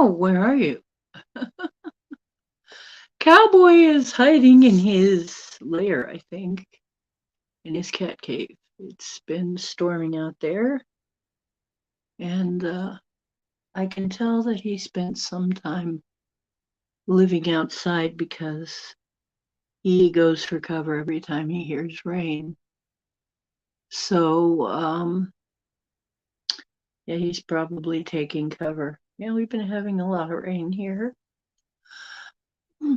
Oh, where are you? Cowboy is hiding in his lair, I think, in his cat cave. It's been storming out there, and I can tell that he spent some time living outside because he goes for cover every time he hears rain. So, yeah, he's probably taking cover. Yeah, we've been having a lot of rain here.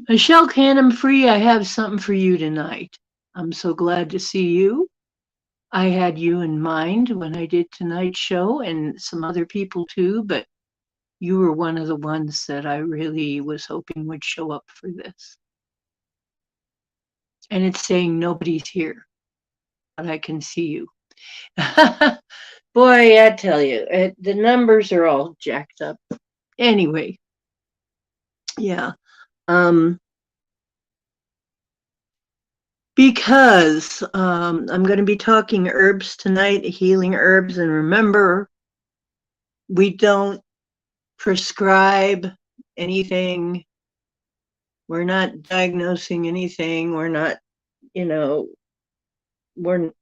Michelle Canham Free, I have something for you tonight. I'm so glad to see you. I had you in mind when I did tonight's show and some other people too, but you were one of the ones that I really was hoping would show up for this. And it's saying nobody's here, but I can see you. Boy, I tell you, the numbers are all jacked up. Anyway, yeah. Because I'm going to be talking herbs tonight, healing herbs. And remember, we don't prescribe anything. We're not diagnosing anything. We're not, you know, we're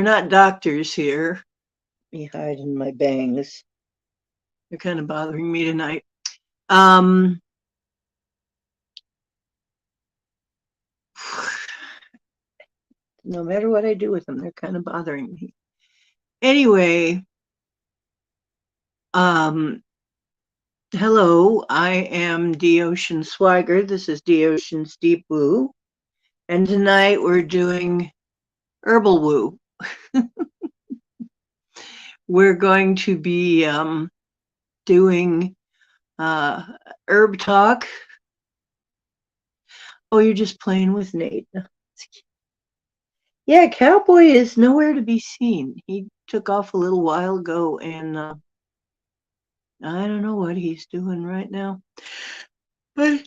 not doctors here. Let me hide in my bangs. They're kind of bothering me tonight. No matter what I do with them, they're kind of bothering me. Anyway, hello, I am D. Ocean Swiger. This is D. Ocean's Deep Woo. And tonight we're doing Herbal Woo. We're going to be doing herb talk. Oh, you're just playing with Nate. Yeah, Cowboy is nowhere to be seen. He took off a little while ago, and I don't know what he's doing right now. But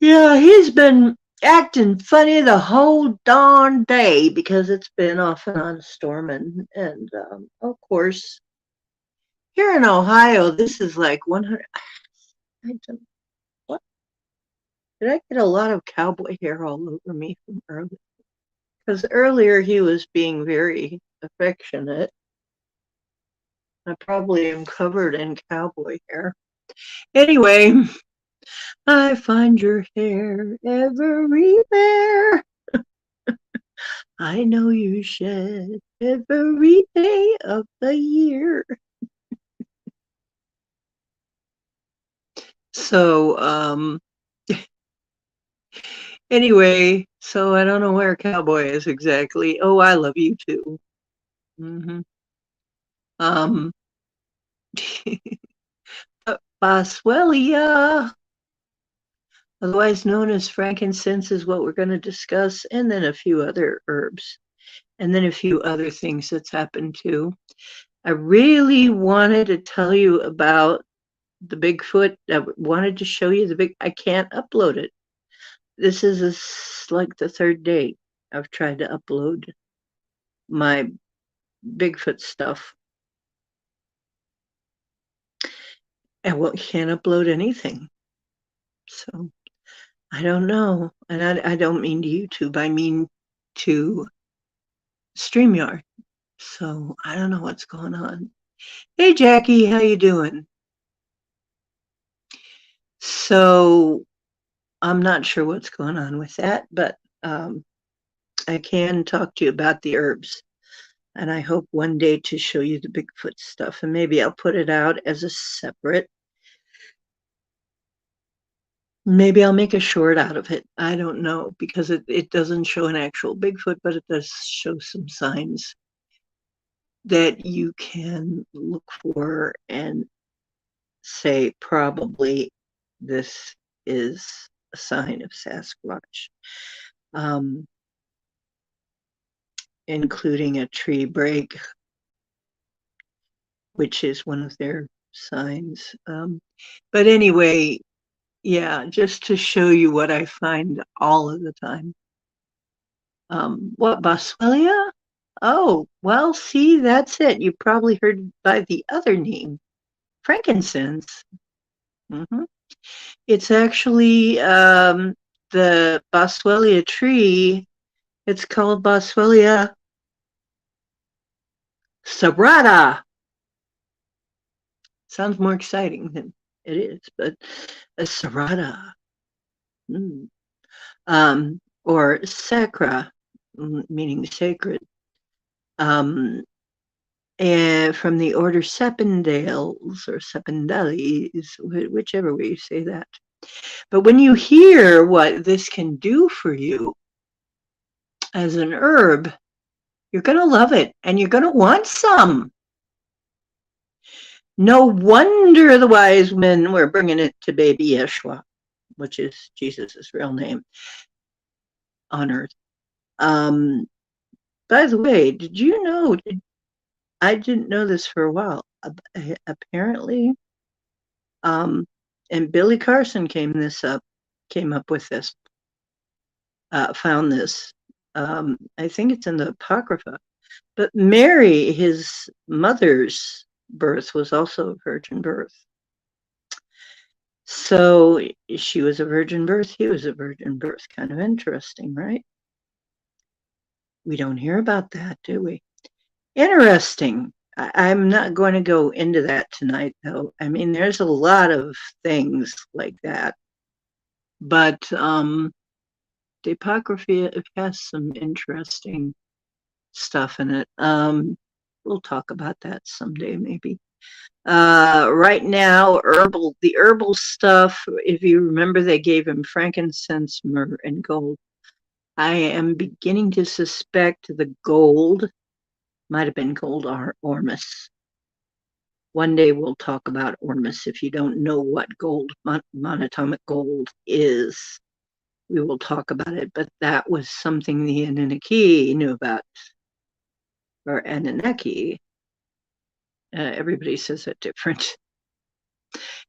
yeah, he's been acting funny the whole darn day because it's been off and on storming. And of course, here in Ohio, this is like 100. What? Did I get a lot of cowboy hair all over me from earlier? Because earlier he was being very affectionate. I probably am covered in cowboy hair. Anyway, I find your hair everywhere. I know you shed every day of the year. So, anyway, so I don't know where Cowboy is exactly. Oh, I love you too. Mm-hmm. Boswellia, otherwise known as frankincense, is what we're going to discuss, and then a few other herbs, and then a few other things that's happened too. I really wanted to tell you about the Bigfoot. I wanted to show you I can't upload it. This is like the third day I've tried to upload my Bigfoot stuff. And can't upload anything. So I don't know. And I don't mean to YouTube, I mean to StreamYard. So I don't know what's going on. Hey Jackie, how you doing? So I'm not sure what's going on with that, but I can talk to you about the herbs. And I hope one day to show you the Bigfoot stuff. And maybe I'll put it out as a separate. Maybe I'll make a short out of it. I don't know, because it doesn't show an actual Bigfoot, but it does show some signs that you can look for and say, probably this is a sign of Sasquatch, including a tree break, which is one of their signs. But anyway, yeah, just to show you what I find all of the time. What, Boswellia? Oh, well, see, that's it. You probably heard by the other name, Frankincense. Mm-hmm. It's actually the Boswellia tree. It's called Boswellia serrata. Sounds more exciting than it is, but a serrata. Mm. Or sacra, meaning sacred. And from the order Sependales or Sependales, whichever way you say that. But when you hear what this can do for you as an herb, you're going to love it and you're going to want some. No wonder the wise men were bringing it to babyYeshua, which is Jesus' real name on earth. By the way, did you know, I didn't know this for a while, apparently, and Billy Carson came up with this, found this. I think it's in the Apocrypha. But Mary, his mother's birth, was also a virgin birth. So she was a virgin birth, he was a virgin birth. Kind of interesting, right? We don't hear about that, do we? Interesting. I'm not going to go into that tonight, though. I mean, there's a lot of things like that. But the Apocrypha has some interesting stuff in it. We'll talk about that someday, maybe. Right now, the herbal stuff, if you remember, they gave him frankincense, myrrh, and gold. I am beginning to suspect the gold might have been gold ormus. One day we'll talk about ormus. If you don't know what gold, monatomic gold is, we will talk about it. But that was something the Anunnaki knew about, or Anunnaki. Everybody says it different.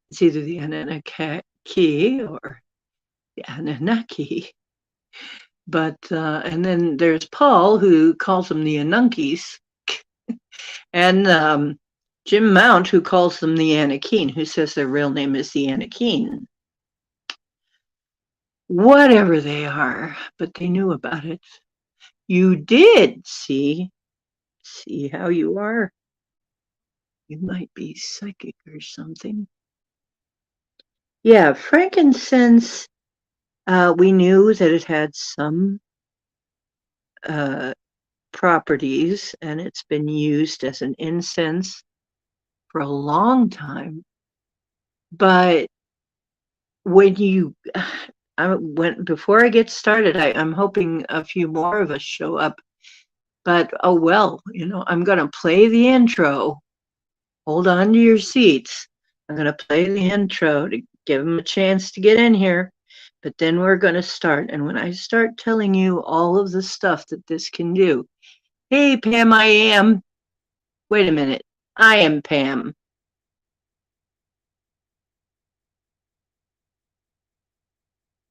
It's either the Anunnaki or the Anunnaki. But, and then there's Paul, who calls them the Anunnakis, and Jim Mount, who calls them the Anakim, who says their real name is the Anakim. Whatever they are, but they knew about it. You did, see how you are? You might be psychic or something. Yeah, frankincense, we knew that it had some properties, and it's been used as an incense for a long time. But when you, before I get started, I'm hoping a few more of us show up. But oh well, I'm going to play the intro. Hold on to your seats. I'm going to play the intro to give them a chance to get in here. But then we're going to start. And when I start telling you all of the stuff that this can do, hey, Pam, I am. Wait a minute. I am Pam.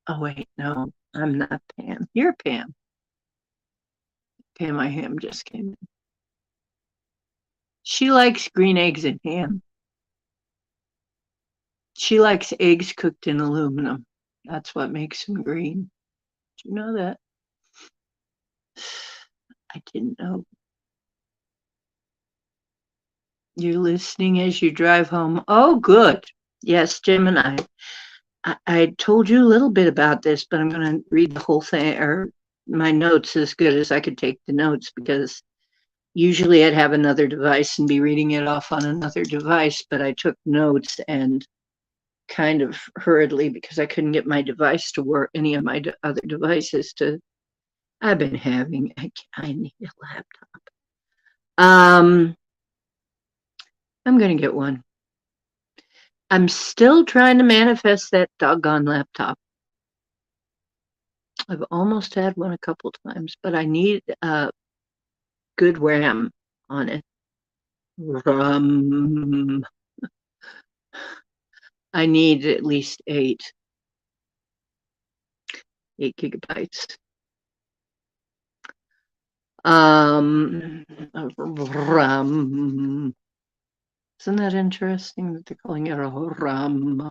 Oh, wait, no, I'm not Pam. You're Pam. Pam, I am just came in. She likes green eggs and ham. She likes eggs cooked in aluminum. That's what makes them green. Do you know that? I didn't know. You're listening as you drive home. Oh, good. Yes, Jim and I told you a little bit about this, but I'm going to read the whole thing, or my notes as good as I could take the notes, because usually I'd have another device and be reading it off on another device, but I took notes and kind of hurriedly, because I couldn't get my device to work, any of my other devices to, I've been having, I need a laptop. I'm going to get one. I'm still trying to manifest that doggone laptop. I've almost had one a couple times, but I need a good RAM on it. I need at least 8 gigabytes. Isn't that interesting that they're calling it a Ram?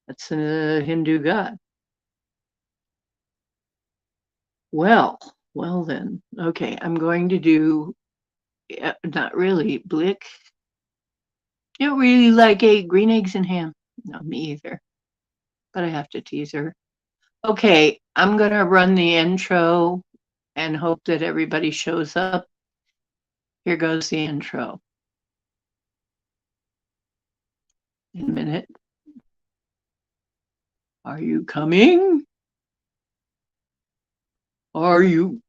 That's a Hindu god. Well then. Okay, I'm going to do, not really, Blick. You don't really like green eggs and ham? No, me either. But I have to tease her. Okay, I'm going to run the intro and hope that everybody shows up. Here goes the intro. In a minute. Are you coming? Are you?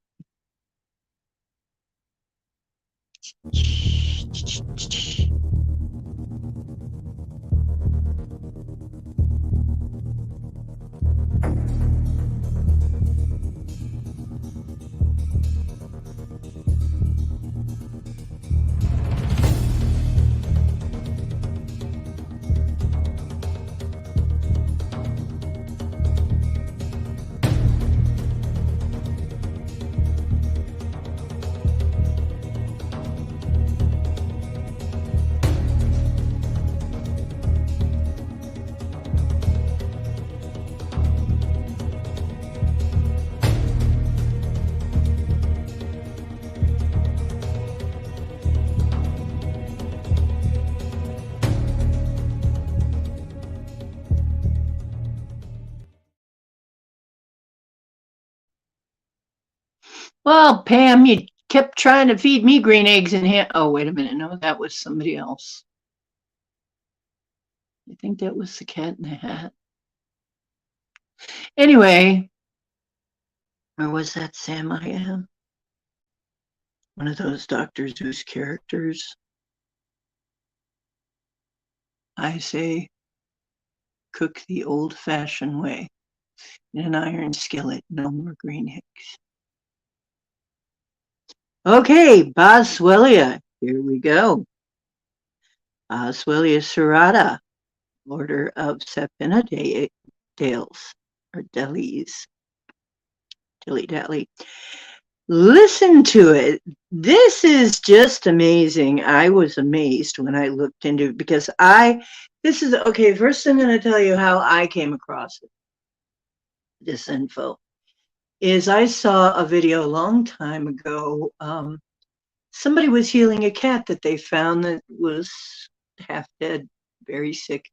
Well, Pam, you kept trying to feed me green eggs and ham. Oh, wait a minute. No, that was somebody else. I think that was the Cat in the Hat. Anyway, or was that Sam I Am? One of those Doctor Zeus characters. I say, cook the old-fashioned way in an iron skillet. No more green eggs. Okay, Boswellia. Here we go. Boswellia serrata, order of Sapinidales, or Delis. Dilly-dally. Listen to it. This is just amazing. I was amazed when I looked into it because this is, okay, first I'm going to tell you how I came across it. This info is I saw a video a long time ago. Somebody was healing a cat that they found that was half dead, very sick,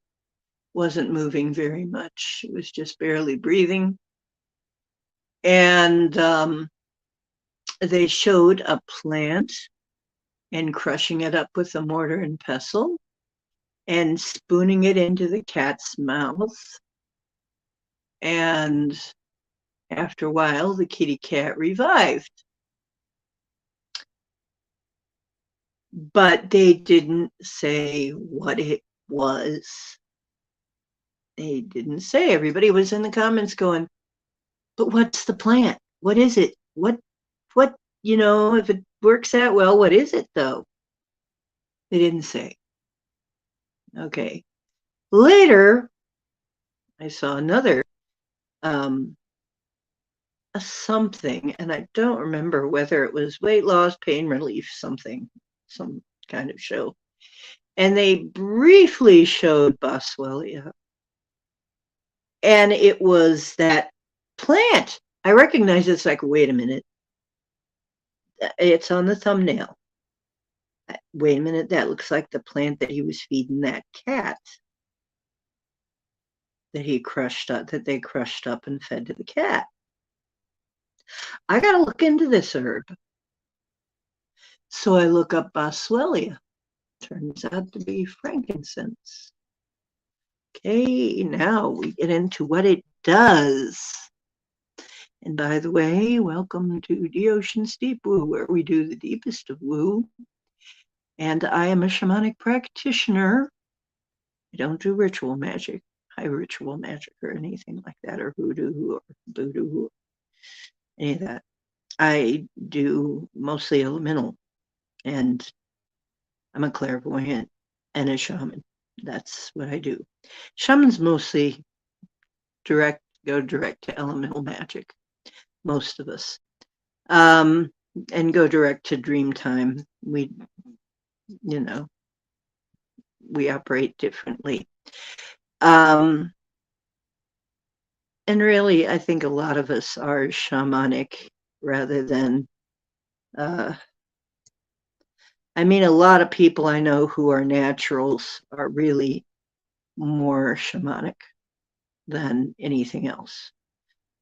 wasn't moving very much. It was just barely breathing. And they showed a plant and crushing it up with a mortar and pestle and spooning it into the cat's mouth. And after a while, the kitty cat revived. But they didn't say what it was. They didn't say. Everybody was in the comments going, but what's the plant? What is it? What, if it works out well, what is it though? They didn't say. Okay. Later, I saw another something, and I don't remember whether it was weight loss, pain relief, some kind of show. And they briefly showed Boswellia. And it was that plant. I recognize it's like, wait a minute. It's on the thumbnail. Wait a minute, that looks like the plant that he was feeding that cat. That they crushed up and fed to the cat. I got to look into this herb. So I look up Boswellia. Turns out to be frankincense. Okay, now we get into what it does. And by the way, welcome to the Ocean's Deep Woo, where we do the deepest of woo. And I am a shamanic practitioner. I don't do ritual magic, high ritual magic or anything like that, or hoodoo or voodoo, or any of that. I do mostly elemental, and I'm a clairvoyant and a shaman. That's what I do. Shamans mostly go direct to elemental magic, most of us, and go direct to dream time. We you know, we operate differently. And really, I think a lot of us are shamanic rather than, I mean, a lot of people I know who are naturals are really more shamanic than anything else.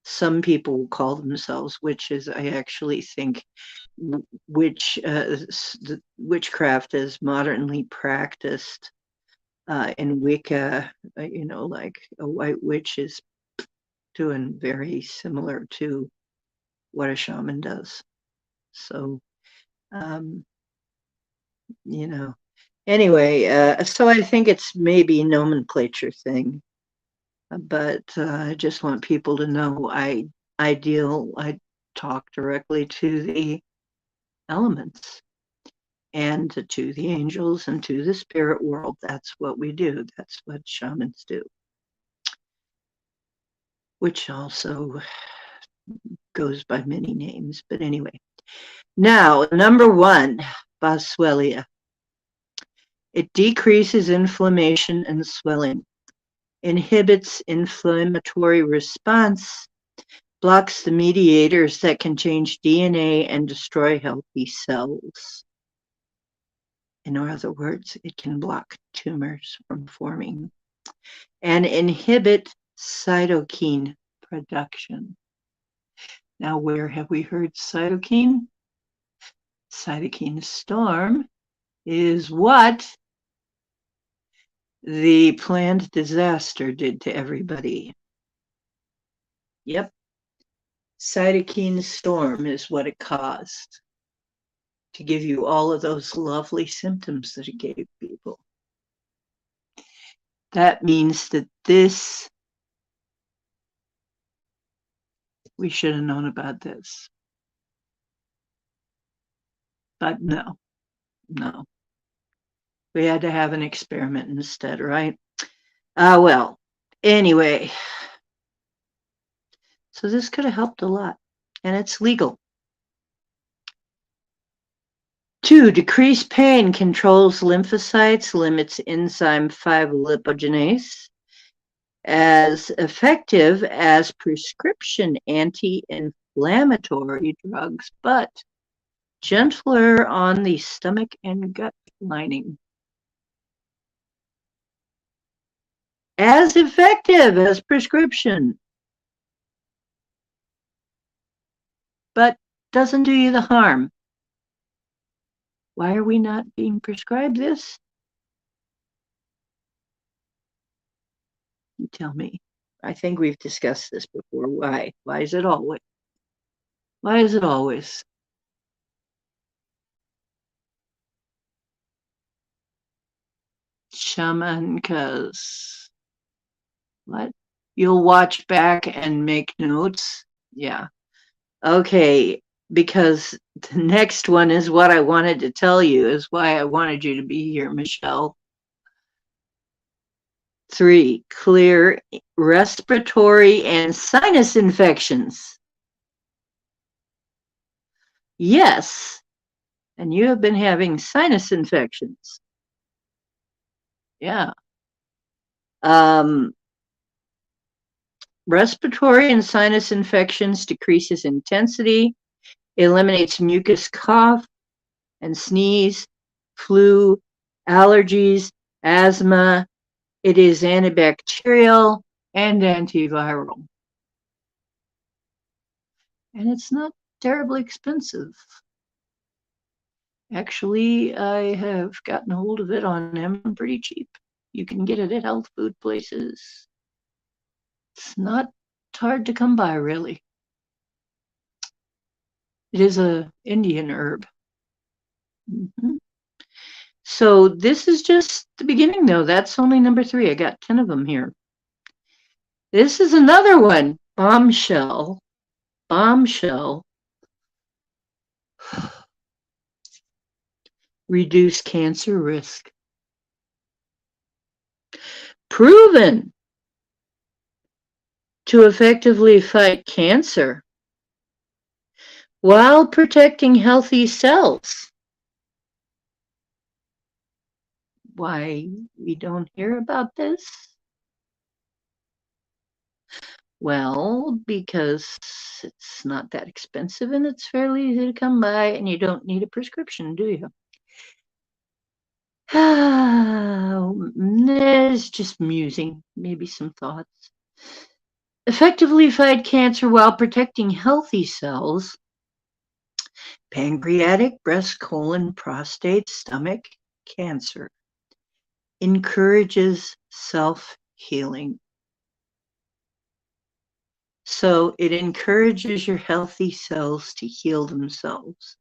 Some people will call themselves witches. I actually think witchcraft is modernly practiced in Wicca. Like a white witch is doing very similar to what a shaman does. So, anyway, so I think it's maybe a nomenclature thing, but I just want people to know I talk directly to the elements and to the angels and to the spirit world. That's what we do. That's what shamans do, which also goes by many names. But anyway, now number 1, Boswellia. It decreases inflammation and swelling, inhibits inflammatory response, blocks the mediators that can change DNA and destroy healthy cells. In other words, it can block tumors from forming and inhibit cytokine production. Now, where have we heard cytokine? Cytokine storm is what the planned disaster did to everybody. Yep. Cytokine storm is what it caused to give you all of those lovely symptoms that it gave people. That means that we should have known about this. But no. We had to have an experiment instead, right? Well, anyway. So this could have helped a lot, and it's legal. 2, decrease pain, controls lymphocytes, limits enzyme 5-lipogenase, as effective as prescription anti-inflammatory drugs, but gentler on the stomach and gut lining. As effective as prescription, but doesn't do you the harm. Why are we not being prescribed this? You tell me. I think we've discussed this before. Why? Why is it always? Why is it always? Shaman, because what? You'll watch back and make notes? Yeah. Okay, because the next one is what I wanted to tell you, is why I wanted you to be here, Michelle. 3, clear respiratory and sinus infections. Yes, and you have been having sinus infections. Yeah. Respiratory and sinus infections decreases intensity, eliminates mucus cough and sneeze, flu, allergies, asthma. It is antibacterial and antiviral. And it's not terribly expensive. Actually, I have gotten a hold of it on Amazon pretty cheap. You can get it at health food places. It's not hard to come by, really. It is an Indian herb. Mm-hmm. So this is just the beginning, though. That's only number 3. I got 10 of them here. This is another one. Bombshell. Reduce cancer risk. Proven to effectively fight cancer while protecting healthy cells. why we don't hear about this? Well, because it's not that expensive and it's fairly easy to come by, and you don't need a prescription, do you? It's just musing, maybe some thoughts. Effectively fight cancer while protecting healthy cells. Pancreatic, breast, colon, prostate, stomach cancer encourages self-healing. So it encourages your healthy cells to heal themselves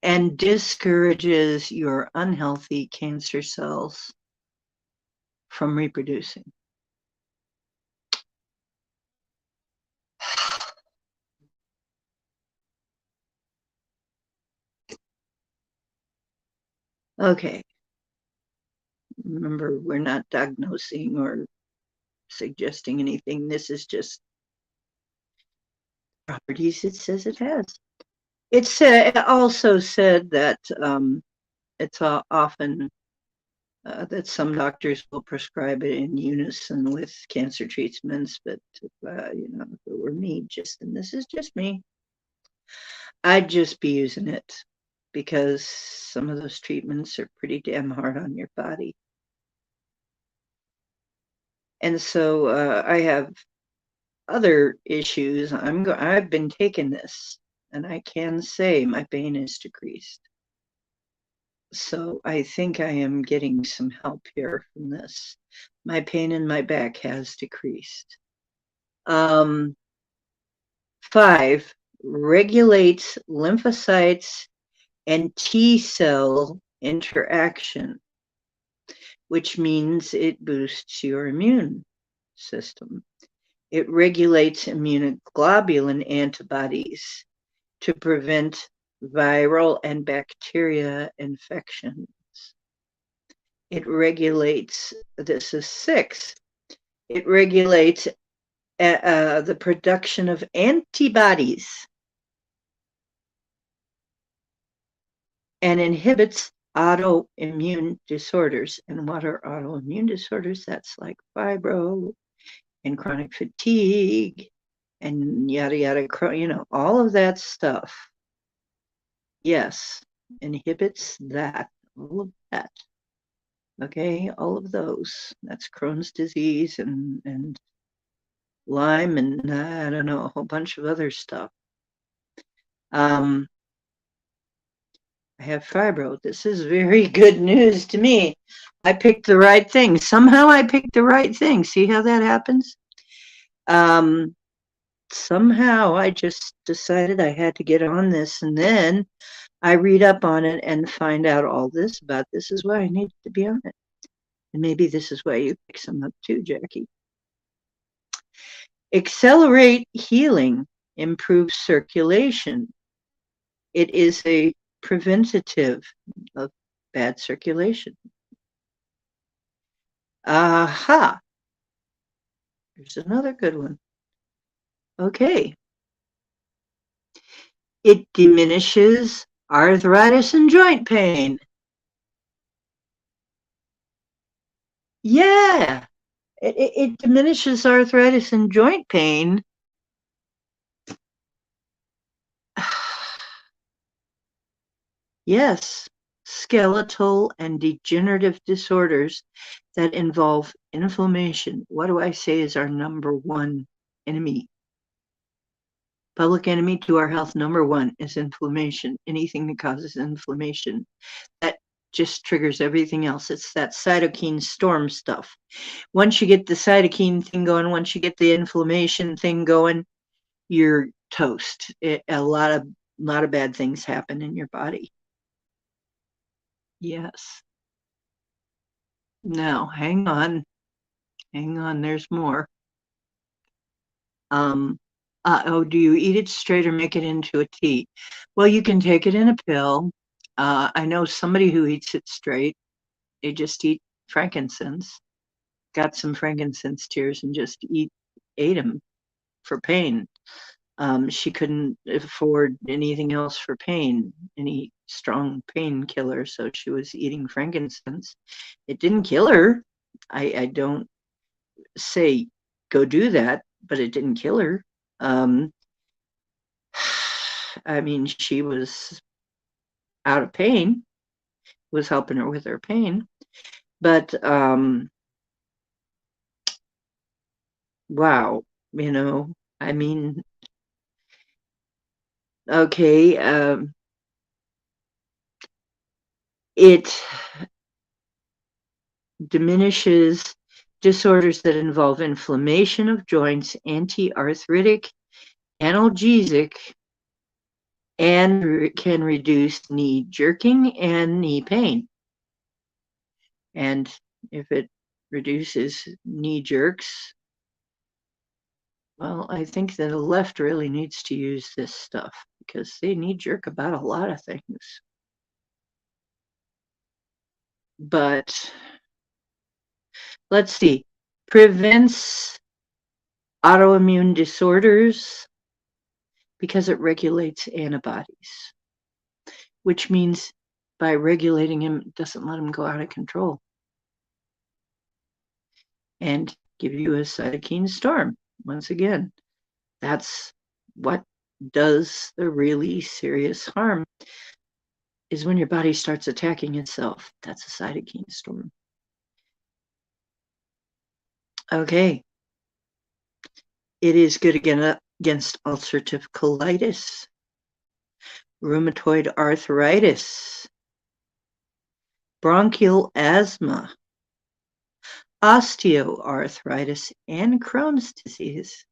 and discourages your unhealthy cancer cells from reproducing. Okay. Remember, we're not diagnosing or suggesting anything. This is just properties it says it has. It also said that it's often that some doctors will prescribe it in unison with cancer treatments, but if it were me, and this is just me, I'd just be using it because some of those treatments are pretty damn hard on your body. And so I have other issues. I've been taking this, and I can say my pain is decreased. So I think I am getting some help here from this. My pain in my back has decreased. 5, regulates lymphocytes and T cell interaction, which means it boosts your immune system. It regulates immunoglobulin antibodies to prevent viral and bacteria infections. It regulates, this is 6, it regulates the production of antibodies and inhibits autoimmune disorders. And what are autoimmune disorders? That's like fibro and chronic fatigue and yada, yada, all of that stuff. Yes, inhibits that, all of that. Okay, all of those. That's Crohn's disease and Lyme and I don't know, a whole bunch of other stuff. I have fibro. This is very good news to me. I picked the right thing. Somehow I picked the right thing. See how that happens? Somehow I just decided I had to get on this, and then I read up on it and find out all this about this is why I need to be on it. And maybe this is why you pick some up too, Jackie. Accelerate healing, improve circulation. It is a preventative of bad circulation. Aha. Here's another good one. Okay. It diminishes arthritis and joint pain. Yeah. It diminishes arthritis and joint pain. Yes, skeletal and degenerative disorders that involve inflammation. What do I say is our number one enemy? Public enemy to our health, number one, is inflammation. Anything that causes inflammation. That just triggers everything else. It's that cytokine storm stuff. Once you get the cytokine thing going, once you get the inflammation thing going, you're toast. A lot of bad things happen in your body. Yes. Now, hang on. There's more. Do you eat it straight or make it into a tea? Well, you can take it in a pill. I know somebody who eats it straight. They just eat frankincense. Got some frankincense tears and just ate them for pain. She couldn't afford anything else for pain, any strong painkiller, so she was eating frankincense. It didn't kill her. I don't say go do that, but it didn't kill her. I mean, she was out of pain, was helping her with her pain. But wow, I mean, okay, it diminishes disorders that involve inflammation of joints, anti-arthritic, analgesic, and can reduce knee jerking and knee pain. And if it reduces knee jerks, well, I think that the left really needs to use this stuff because they knee jerk about a lot of things. But let's see, prevents autoimmune disorders because it regulates antibodies, which means by regulating him, it doesn't let him go out of control and give you a cytokine storm. Once again, that's what does the really serious harm, is when your body starts attacking itself. That's a cytokine storm. Okay. It is good against ulcerative colitis, rheumatoid arthritis, bronchial asthma, osteoarthritis, and Crohn's disease.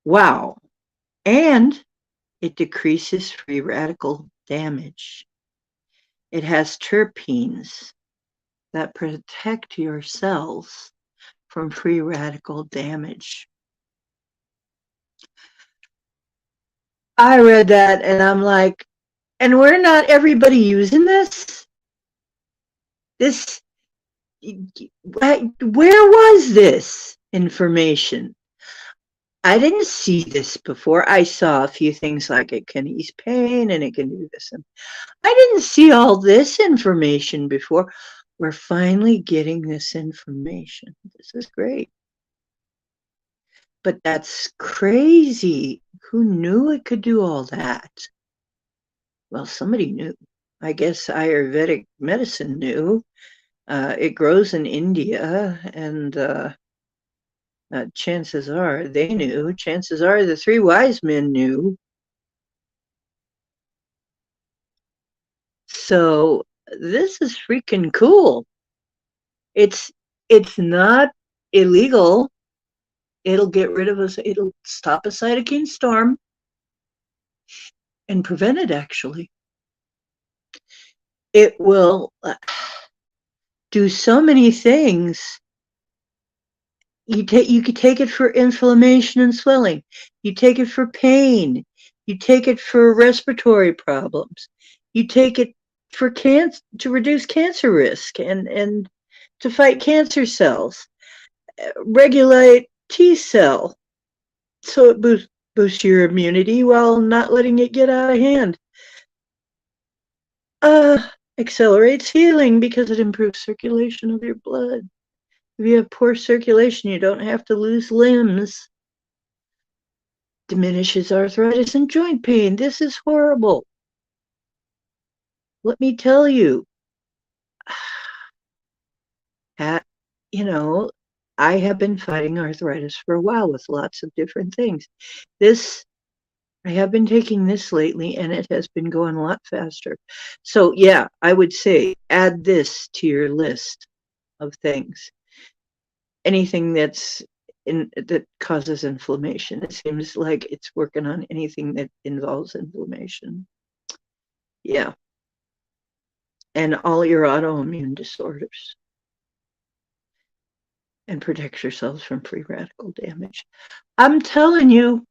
Wow. And it decreases free radical damage. It has terpenes that protect your cells from free radical damage. I read that and I'm like, and we're not everybody using this? Where was this information? I didn't see this before. I saw a few things like it can ease pain and it can do this. And I didn't see all this information before. We're finally getting this information. This is great. But that's crazy. Who knew it could do all that? Well, somebody knew. I guess Ayurvedic medicine knew. It grows in India, and chances are they knew. Chances are the three wise men knew. So this is freaking cool. It's not illegal. It'll get rid of us. It'll stop a cytokine storm and prevent it, actually. It will do so many things. You could take it for inflammation and swelling. You take it for pain. You take it for respiratory problems. You take it for cancer, to reduce cancer risk and to fight cancer cells. Regulate T cell, so it boosts your immunity while not letting it get out of hand. Accelerates healing because it improves circulation of your blood. If you have poor circulation, you don't have to lose limbs. Diminishes arthritis and joint pain. This is horrible. Let me tell you, I have been fighting arthritis for a while with lots of different things. I have been taking this lately, and it has been going a lot faster. So yeah, I would say add this to your list of things. Anything that causes inflammation. It seems like it's working on anything that involves inflammation. Yeah. And all your autoimmune disorders. And protects yourselves from free radical damage. I'm telling you,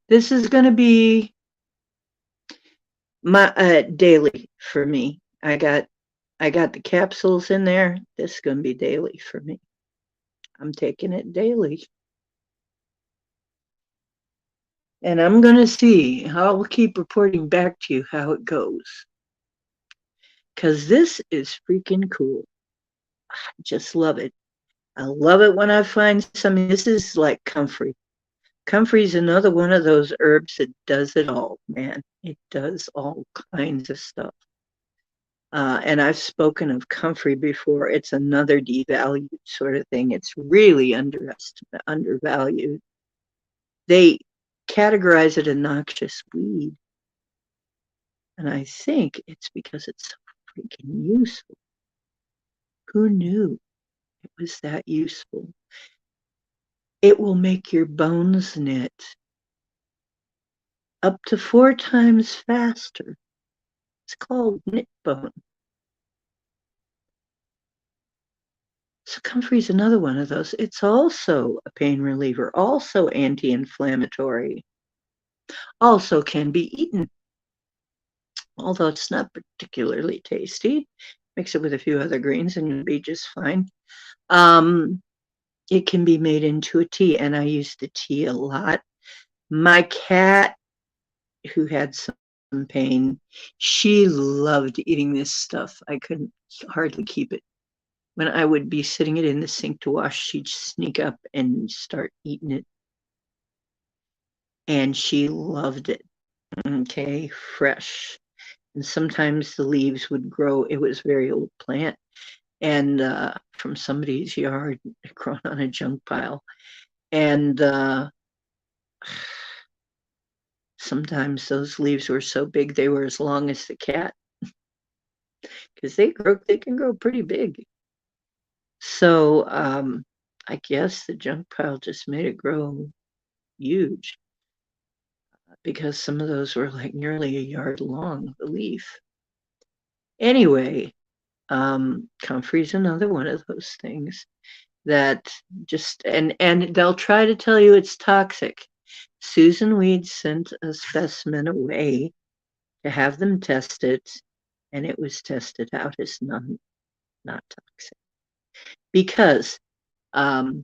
this is going to be my daily for me. I got the capsules in there. This is going to be daily for me. I'm taking it daily. And I'm going to see. I'll keep reporting back to you how it goes. Because this is freaking cool. I just love it. I love it when I find something. This is like comfrey. Comfrey is another one of those herbs that does it all, man. It does all kinds of stuff. And I've spoken of comfrey before. It's another devalued sort of thing. It's really undervalued. They categorize it a noxious weed. And I think it's because it's so freaking useful. Who knew it was that useful? It will make your bones knit up to 4 times faster. It's called knit bone. So comfrey is another one of those. It's also a pain reliever, also anti-inflammatory, also can be eaten, although it's not particularly tasty. Mix it with a few other greens and you'll be just fine. It can be made into a tea, and I use the tea a lot. My cat, who had some pain, she loved eating this stuff. I couldn't hardly keep it. When I would be sitting it in the sink to wash, she'd sneak up and start eating it. And she loved it. Okay, fresh. And sometimes the leaves would grow. It was a very old plant. And from somebody's yard, grown on a junk pile. And sometimes those leaves were so big they were as long as the cat, because they can grow pretty big. So I guess the junk pile just made it grow huge, because some of those were like nearly a yard long, the leaf. Anyway, comfrey's another one of those things that just, and they'll try to tell you it's toxic. Susan Weed sent a specimen away to have them tested, and it was tested out as not toxic. Because a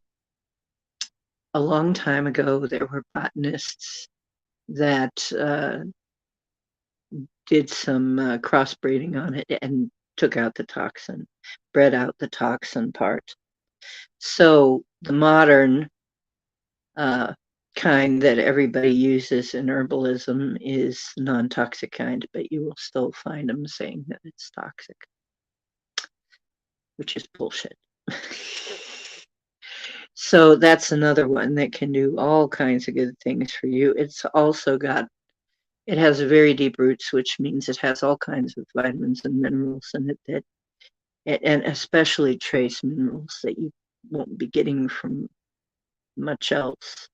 long time ago, there were botanists that did some crossbreeding on it and took out the toxin, bred out the toxin part. So the modern kind that everybody uses in herbalism is non-toxic kind, but you will still find them saying that it's toxic, which is bullshit. So that's another one that can do all kinds of good things for you. It's also it has very deep roots, which means it has all kinds of vitamins and minerals in it and especially trace minerals that you won't be getting from much else.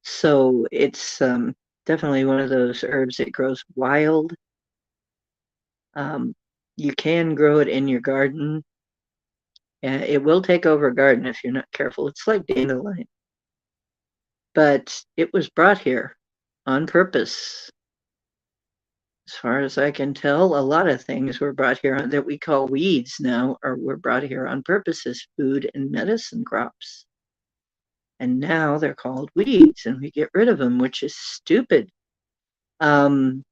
So it's definitely one of those herbs that grows wild. You can grow it in your garden. It will take over a garden if you're not careful. It's like dandelion. But it was brought here on purpose. As far as I can tell, a lot of things were brought here that we call weeds now, or were brought here on purpose as food and medicine crops. And now they're called weeds, and we get rid of them, which is stupid. You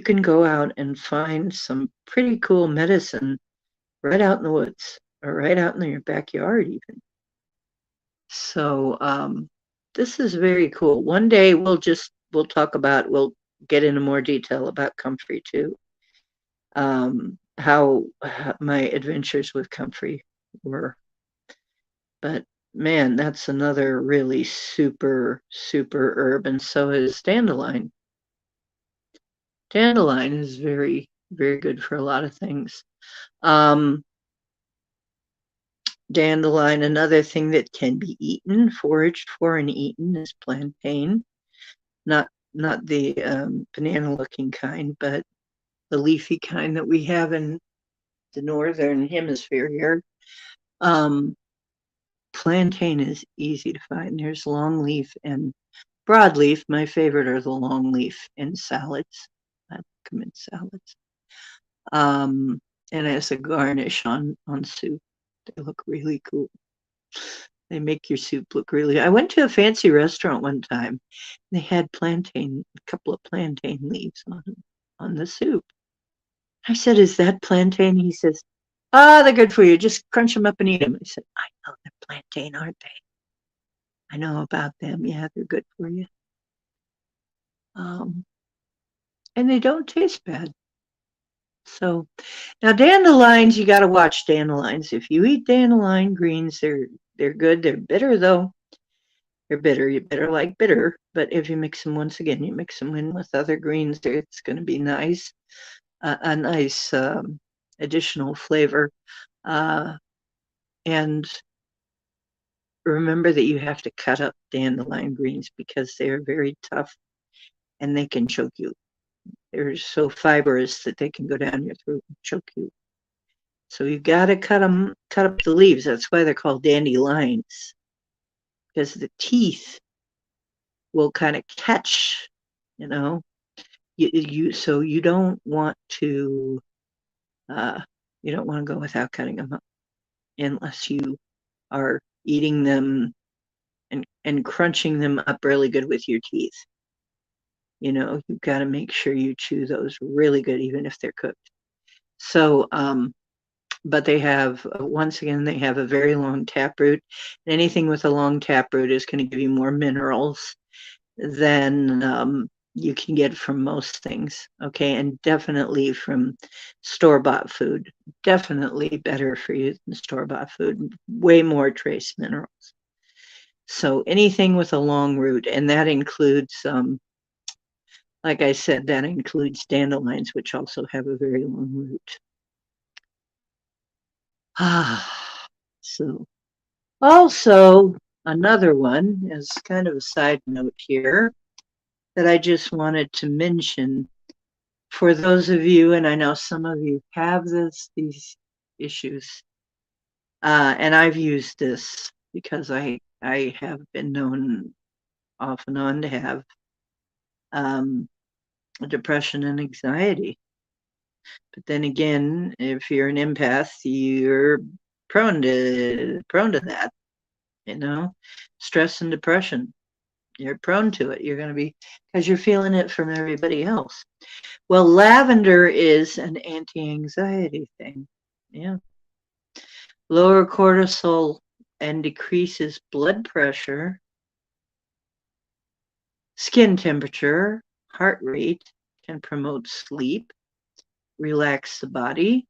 can go out and find some pretty cool medicine right out in the woods or right out in your backyard even. So this is very cool. One day we'll get into more detail about comfrey too. How my adventures with comfrey were. But man, that's another really super herb, and so is dandelion. Dandelion is very, very good for a lot of things. Dandelion, another thing that can be eaten, foraged for and eaten, is plantain. Not the banana-looking kind, but the leafy kind that we have in the northern hemisphere here. Plantain is easy to find. There's long leaf and broadleaf. My favorite are the long leaf in salads. I like them in salads. And as a garnish on soup, they look really cool. They make your soup look really. I went to a fancy restaurant one time. They had a couple of plantain leaves on the soup. I said, "Is that plantain?" He says, "Ah, they're good for you. Just crunch them up and eat them." I said, "I know they're plantain, aren't they? I know about them. Yeah, they're good for you. Um, and they don't taste bad." So now dandelions, you got to watch dandelions. If you eat dandelion greens, they're good. They're bitter though. They're bitter. You better like bitter. But if you mix them once again, you mix them in with other greens, it's going to be nice. A nice additional flavor. Uh, and remember that you have to cut up dandelion greens because they are very tough and they can choke you. They're so fibrous that they can go down your throat and choke you. So you got to cut up the leaves. That's why they're called dandelions, because the teeth will kind of catch, you know. So you don't want to go without cutting them up unless you are eating them and crunching them up really good with your teeth. You've got to make sure you chew those really good, even if they're cooked. So, but they have, once again, they have a very long taproot. Anything with a long taproot is going to give you more minerals than you can get from most things. Okay. And definitely from store-bought food. Definitely better for you than store-bought food. Way more trace minerals. So anything with a long root, and that includes, like I said, that includes dandelions, which also have a very long root. So also another one is kind of a side note here that I just wanted to mention for those of you, and I know some of you have these issues, and I've used this because I have been known off and on to have depression and anxiety. But then again, if you're an empath, you're prone to that, stress and depression. You're prone to it. You're going to be, because you're feeling it from everybody else. Well, lavender is an anti-anxiety thing. Yeah. Lower cortisol and decreases blood pressure, skin temperature, heart rate, can promote sleep, relax the body,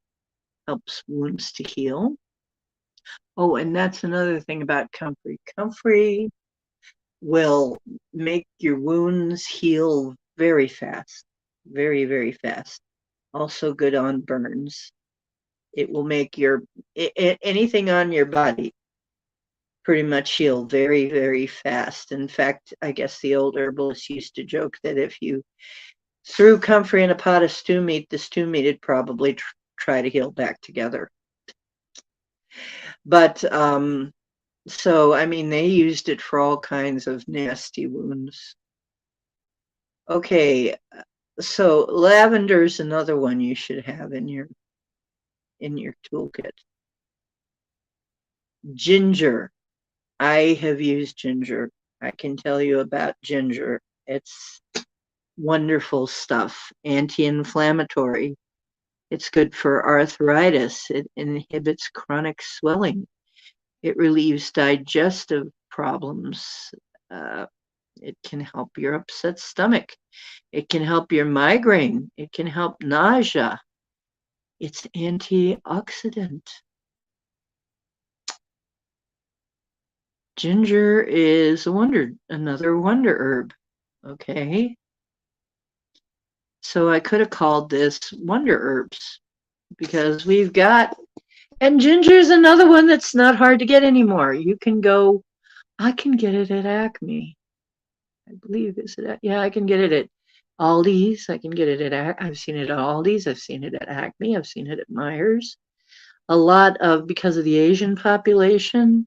helps wounds to heal. Oh, and that's another thing about comfrey. Comfrey will make your wounds heal very fast, very, very fast. Also good on burns. It will make anything on your body pretty much heal very, very fast. In fact, I guess the old herbalists used to joke that if you threw comfrey in a pot of stew meat, the stew meat would probably try to heal back together. But so, I mean, they used it for all kinds of nasty wounds. Okay, so lavender is another one you should have in your toolkit. Ginger. I have used ginger. I can tell you about ginger. It's wonderful stuff. Anti-inflammatory. It's good for arthritis. It inhibits chronic swelling. It relieves digestive problems. It can help your upset stomach. It can help your migraine. It can help nausea. It's antioxidant. Ginger is another wonder herb. Okay. So I could have called this Wonder Herbs because we've got, and ginger is another one that's not hard to get anymore. You can go, I can get it at Acme. I believe, yeah, I can get it at Aldi's. I can get it at, I've seen it at Aldi's. I've seen it at Acme. I've seen it at Myers. Because of the Asian population,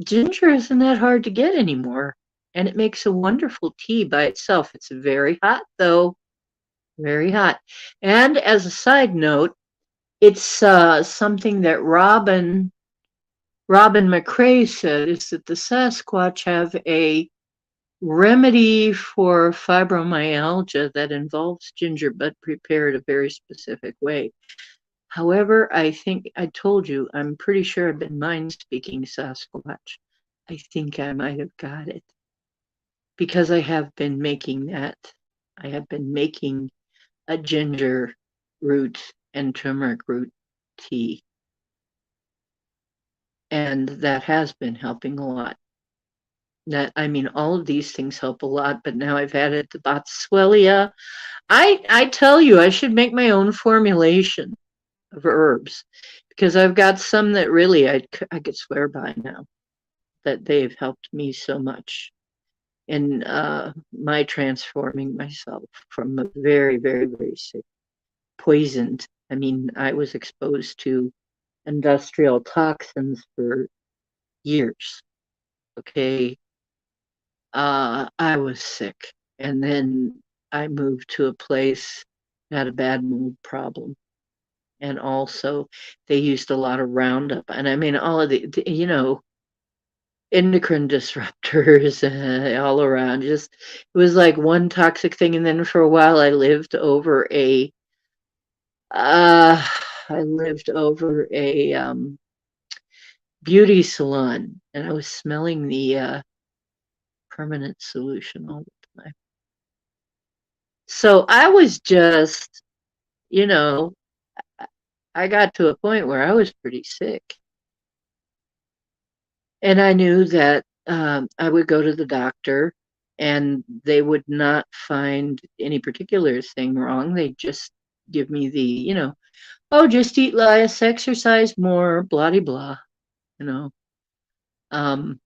ginger isn't that hard to get anymore. And it makes a wonderful tea by itself. It's very hot, though. Very hot. And as a side note, it's something that Robin Robin McCrae said is that the Sasquatch have a remedy for fibromyalgia that involves ginger but prepared a very specific way. However, I think I told you, I'm pretty sure I've been mind speaking Sasquatch. I think I might have got it because I have been making that. I have been making a ginger root and turmeric root tea. And that has been helping a lot. That, I mean, all of these things help a lot, but now I've added the Boswellia. I tell you, I should make my own formulation of herbs because I've got some that really I could swear by now that they've helped me so much in my transforming myself from a very, very, very sick, poisoned. I mean, I was exposed to industrial toxins for years. Okay. I was sick. And then I moved to a place that had a bad mold problem. And also, they used a lot of Roundup. And I mean, all of the endocrine disruptors all around. Just, it was like one toxic thing. And then for a while, uh, I lived over a beauty salon, and I was smelling the permanent solution all the time. So I was just, you know, I got to a point where I was pretty sick. And I knew that I would go to the doctor and they would not find any particular thing wrong. They'd just give me oh, just eat less, exercise more, blah, blah, blah, you know. Um,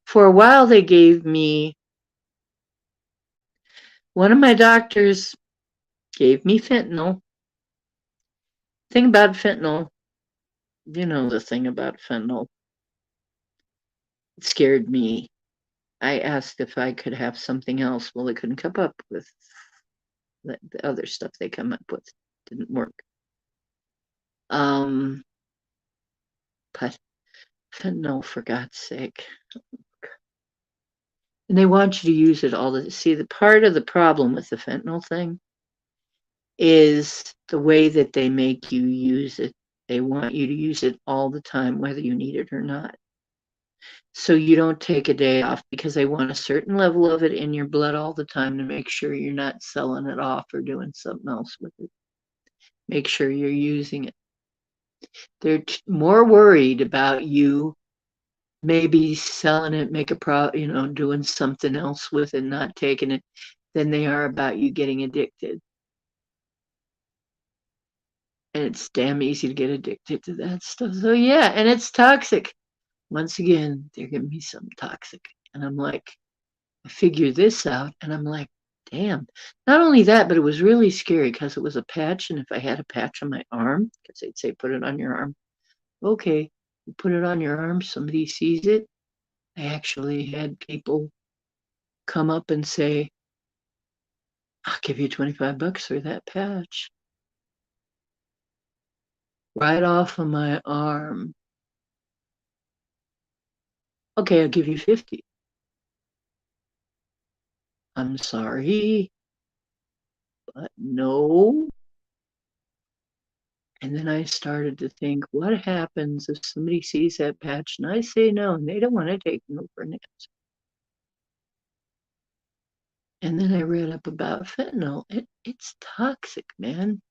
for a while, they gave me, one of my doctors gave me fentanyl. Thing about fentanyl, the thing about fentanyl, it scared me. I asked if I could have something else. Well, they couldn't come up with the other stuff they come up with. Didn't work. But fentanyl, for God's sake. And they want you to use it all the see, the part of the problem with the fentanyl thing is the way that they make you use it. They want you to use it all the time, whether you need it or not. So you don't take a day off because they want a certain level of it in your blood all the time to make sure you're not selling it off or doing something else with it. Make sure you're using it. They're more worried about you maybe selling it, doing something else with it, not taking it, than they are about you getting addicted. And it's damn easy to get addicted to that stuff. So yeah, and it's toxic. Once again, they're giving me some toxic. And I'm like, I figure this out, and I'm like, damn. Not only that, but it was really scary because it was a patch, and if I had a patch on my arm, because they'd say put it on your arm. Okay, you put it on your arm, somebody sees it. I actually had people come up and say, I'll give you $25 for that patch. Right off of my arm. Okay, I'll give you 50. I'm sorry, but no. And then I started to think, what happens if somebody sees that patch and I say no, and they don't want to take no for an answer? And then I read up about fentanyl. It's toxic, man.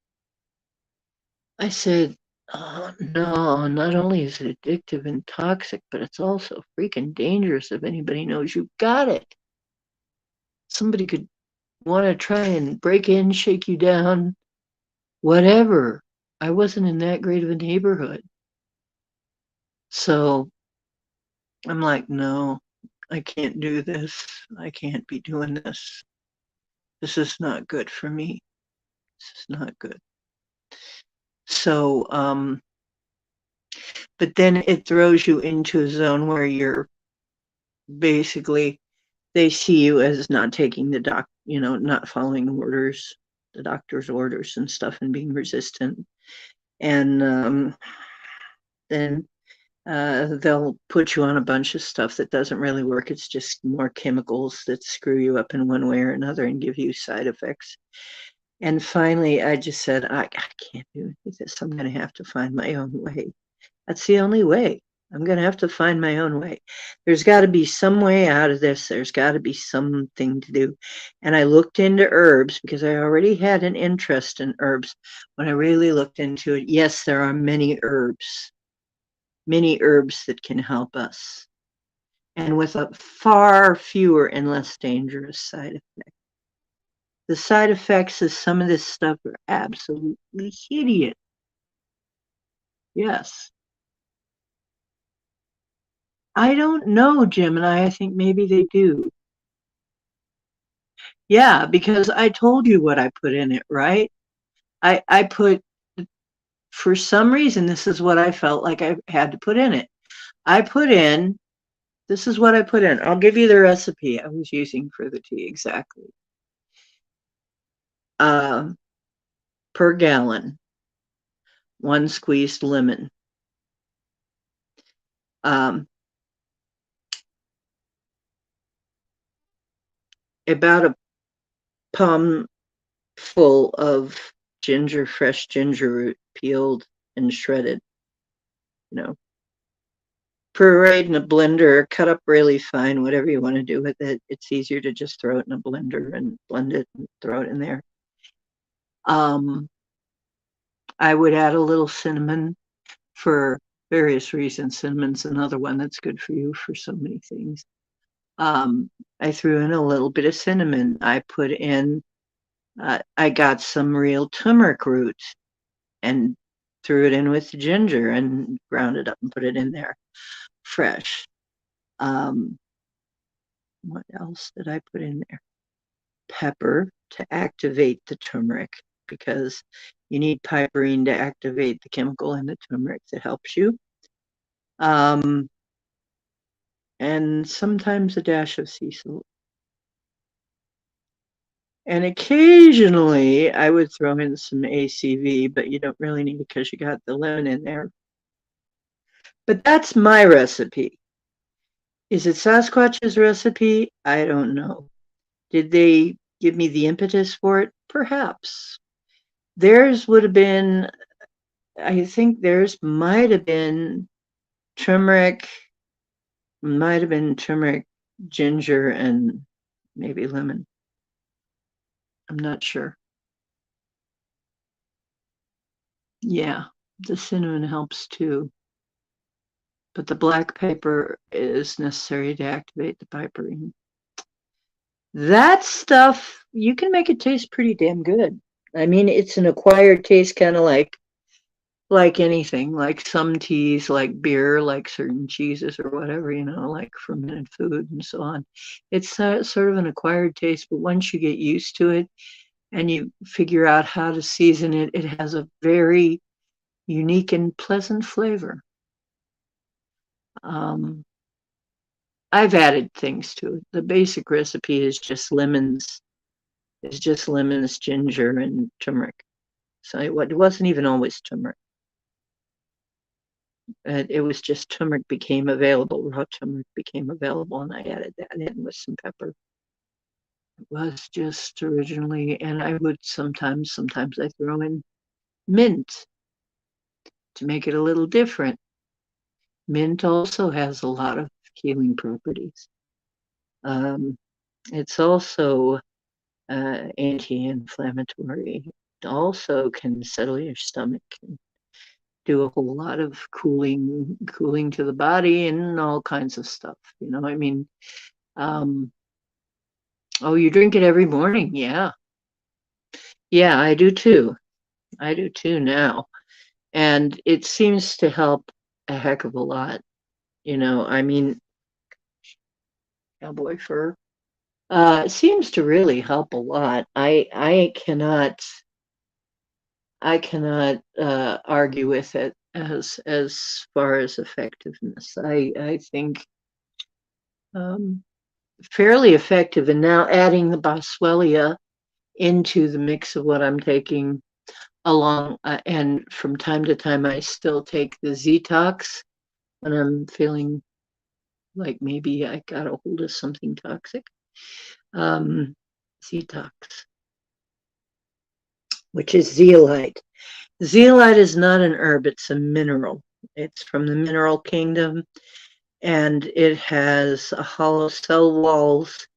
I said, oh, no, not only is it addictive and toxic, but it's also freaking dangerous if anybody knows you got it. Somebody could want to try and break in, shake you down, whatever. I wasn't in that great of a neighborhood. So I'm like, no, I can't do this. I can't be doing this. This is not good for me. This is not good. So, but then it throws you into a zone where you're basically, they see you as not taking not following orders, the doctor's orders and stuff, and being resistant. And then they'll put you on a bunch of stuff that doesn't really work. It's just more chemicals that screw you up in one way or another and give you side effects. And finally, I just said, I can't do this. I'm going to have to find my own way. That's the only way. I'm going to have to find my own way. There's got to be some way out of this. There's got to be something to do. And I looked into herbs because I already had an interest in herbs. When I really looked into it, yes, there are many herbs that can help us, and with a far fewer and less dangerous side effects. The side effects of some of this stuff are absolutely hideous. Yes. I don't know, Gemini. I think maybe they do. Yeah, because I told you what I put in it, right? I put, for some reason, this is what I felt like I had to put in it. This is what I put in. I'll give you the recipe I was using for the tea exactly. Per gallon, 1 squeezed lemon. About a palm full of ginger, fresh ginger root, peeled and shredded. Puree in a blender, cut up really fine, whatever you want to do with it. It's easier to just throw it in a blender and blend it and throw it in there. I would add a little cinnamon for various reasons. Cinnamon's another one that's good for you for so many things. I threw in a little bit of cinnamon. I put in, I got some real turmeric root and threw it in with the ginger and ground it up and put it in there fresh. What else did I put in there? Pepper to activate the turmeric, because you need piperine to activate the chemical in the turmeric that helps you. And sometimes a dash of sea salt. And occasionally I would throw in some ACV, but you don't really need it because you got the lemon in there. But that's my recipe. Is it Sasquatch's recipe? I don't know. Did they give me the impetus for it? Perhaps. Theirs would have been, I think theirs might have been turmeric, ginger, and maybe lemon. I'm not sure. Yeah, the cinnamon helps too. But the black pepper is necessary to activate the piperine. That stuff, you can make it taste pretty damn good. I mean, it's an acquired taste, kind of like anything, like some teas, like beer, like certain cheeses or whatever, like fermented food and so on. It's sort of an acquired taste, but once you get used to it and you figure out how to season it, it has a very unique and pleasant flavor. I've added things to it. The basic recipe is just lemons, ginger, and turmeric. So it wasn't even always turmeric. It was just turmeric became available, raw turmeric became available, and I added that in with some pepper. It was just originally, and I would sometimes I throw in mint to make it a little different. Mint also has a lot of healing properties. It's also anti-inflammatory. It also can settle your stomach and do a whole lot of cooling to the body and all kinds of stuff. I mean, oh, you drink it every morning? Yeah. Yeah, I do too. Now. And it seems to help a heck of a lot. I mean, cowboy fur. It seems to really help a lot. I cannot argue with it as far as effectiveness. I think fairly effective. And now adding the Boswellia into the mix of what I'm taking along, and from time to time I still take the Zetox, when I'm feeling like maybe I got a hold of something toxic. Detox, which is zeolite. Zeolite is not an herb, it's a mineral. It's from the mineral kingdom, and it has hollow cell walls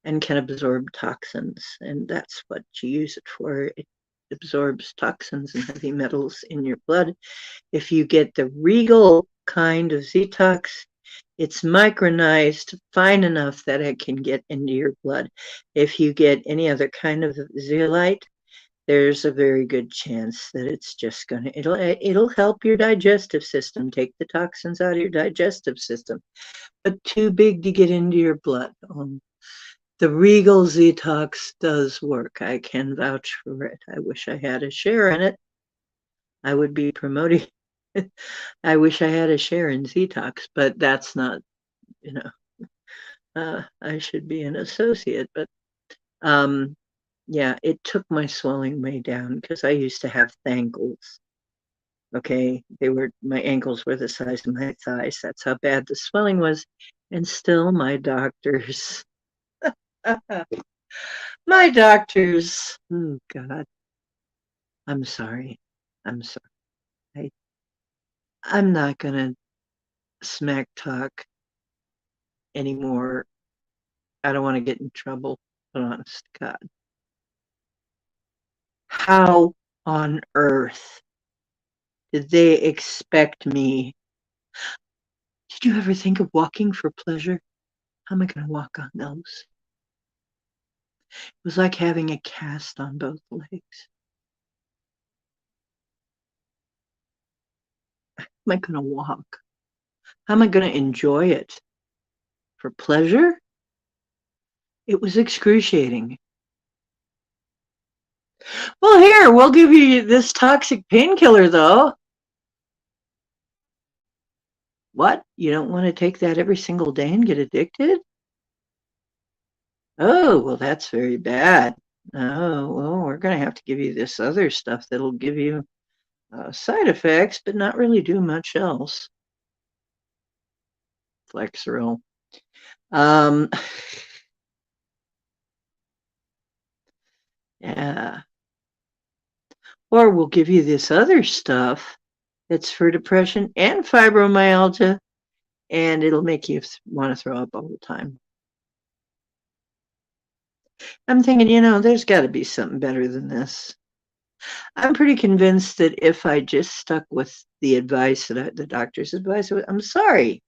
and can absorb toxins, and that's what you use it for. It absorbs toxins and heavy metals in your blood. If you get the regal kind of Zetox, it's micronized fine enough that it can get into your blood. If you get any other kind of zeolite, there's a very good chance that it's just gonna it'll help your digestive system, take the toxins out of your digestive system, but too big to get into your blood. The Regal Zetox does work. I can vouch for it. I wish I had a share in it. I would be promoting. I wish I had a share in Zetox, but that's not, you know, I should be an associate. But yeah, it took my swelling way down because I used to have thankles. Okay, my ankles were the size of my thighs. That's how bad the swelling was, and still my doctors. My doctors, oh God, I'm sorry. I'm sorry. I'm not going to smack talk anymore. I don't want to get in trouble, but honest to God. How on earth did they expect me? Did you ever think of walking for pleasure? How am I going to walk on those? It was like having a cast on both legs. How am I going to walk? How am I going to enjoy it? For pleasure? It was excruciating. Well, here, we'll give you this toxic painkiller, though. What? You don't want to take that every single day and get addicted? Oh, well, that's very bad. Oh, well, we're going to have to give you this other stuff that'll give you side effects, but not really do much else. Flexeril. Yeah. Or we'll give you this other stuff that's for depression and fibromyalgia, and it'll make you want to throw up all the time. I'm thinking, there's got to be something better than this. I'm pretty convinced that if I just stuck with the advice that the doctor's advice, I'm sorry.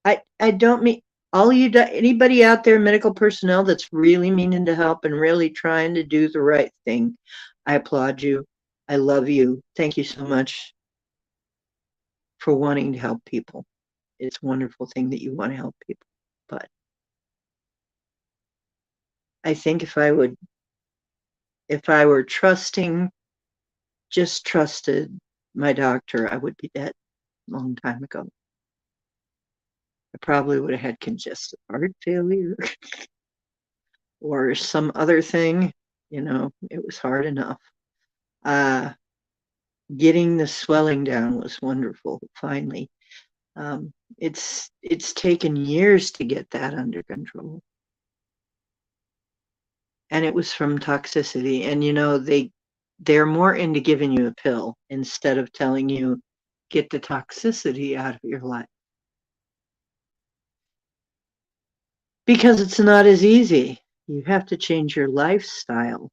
I don't mean anybody out there, medical personnel that's really meaning to help and really trying to do the right thing. I applaud you. I love you. Thank you so much for wanting to help people. It's a wonderful thing that you want to help people. But I think if I were just trusted my doctor, I would be dead a long time ago. I probably would have had congestive heart failure or some other thing. It was hard enough. Getting the swelling down was wonderful, finally. It's taken years to get that under control. And it was from toxicity. And they're more into giving you a pill instead of telling you get the toxicity out of your life. Because it's not as easy. You have to change your lifestyle.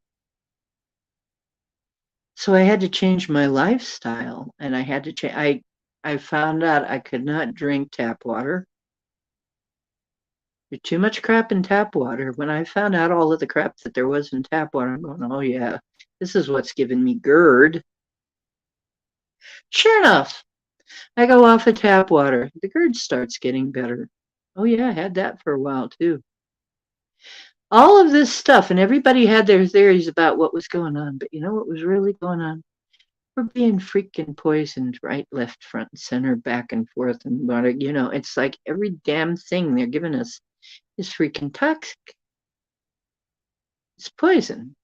So I had to change my lifestyle, and I had to change. I found out I could not drink tap water. There's too much crap in tap water. When I found out all of the crap that there was in tap water, I'm going, oh yeah, this is what's giving me GERD. Sure enough, I go off of tap water. The GERD starts getting better. Oh yeah, I had that for a while too. All of this stuff, and everybody had their theories about what was going on, but you know what was really going on? We're being freaking poisoned right, left, front, and center, back and forth, and it's like every damn thing they're giving us is freaking toxic. It's poison.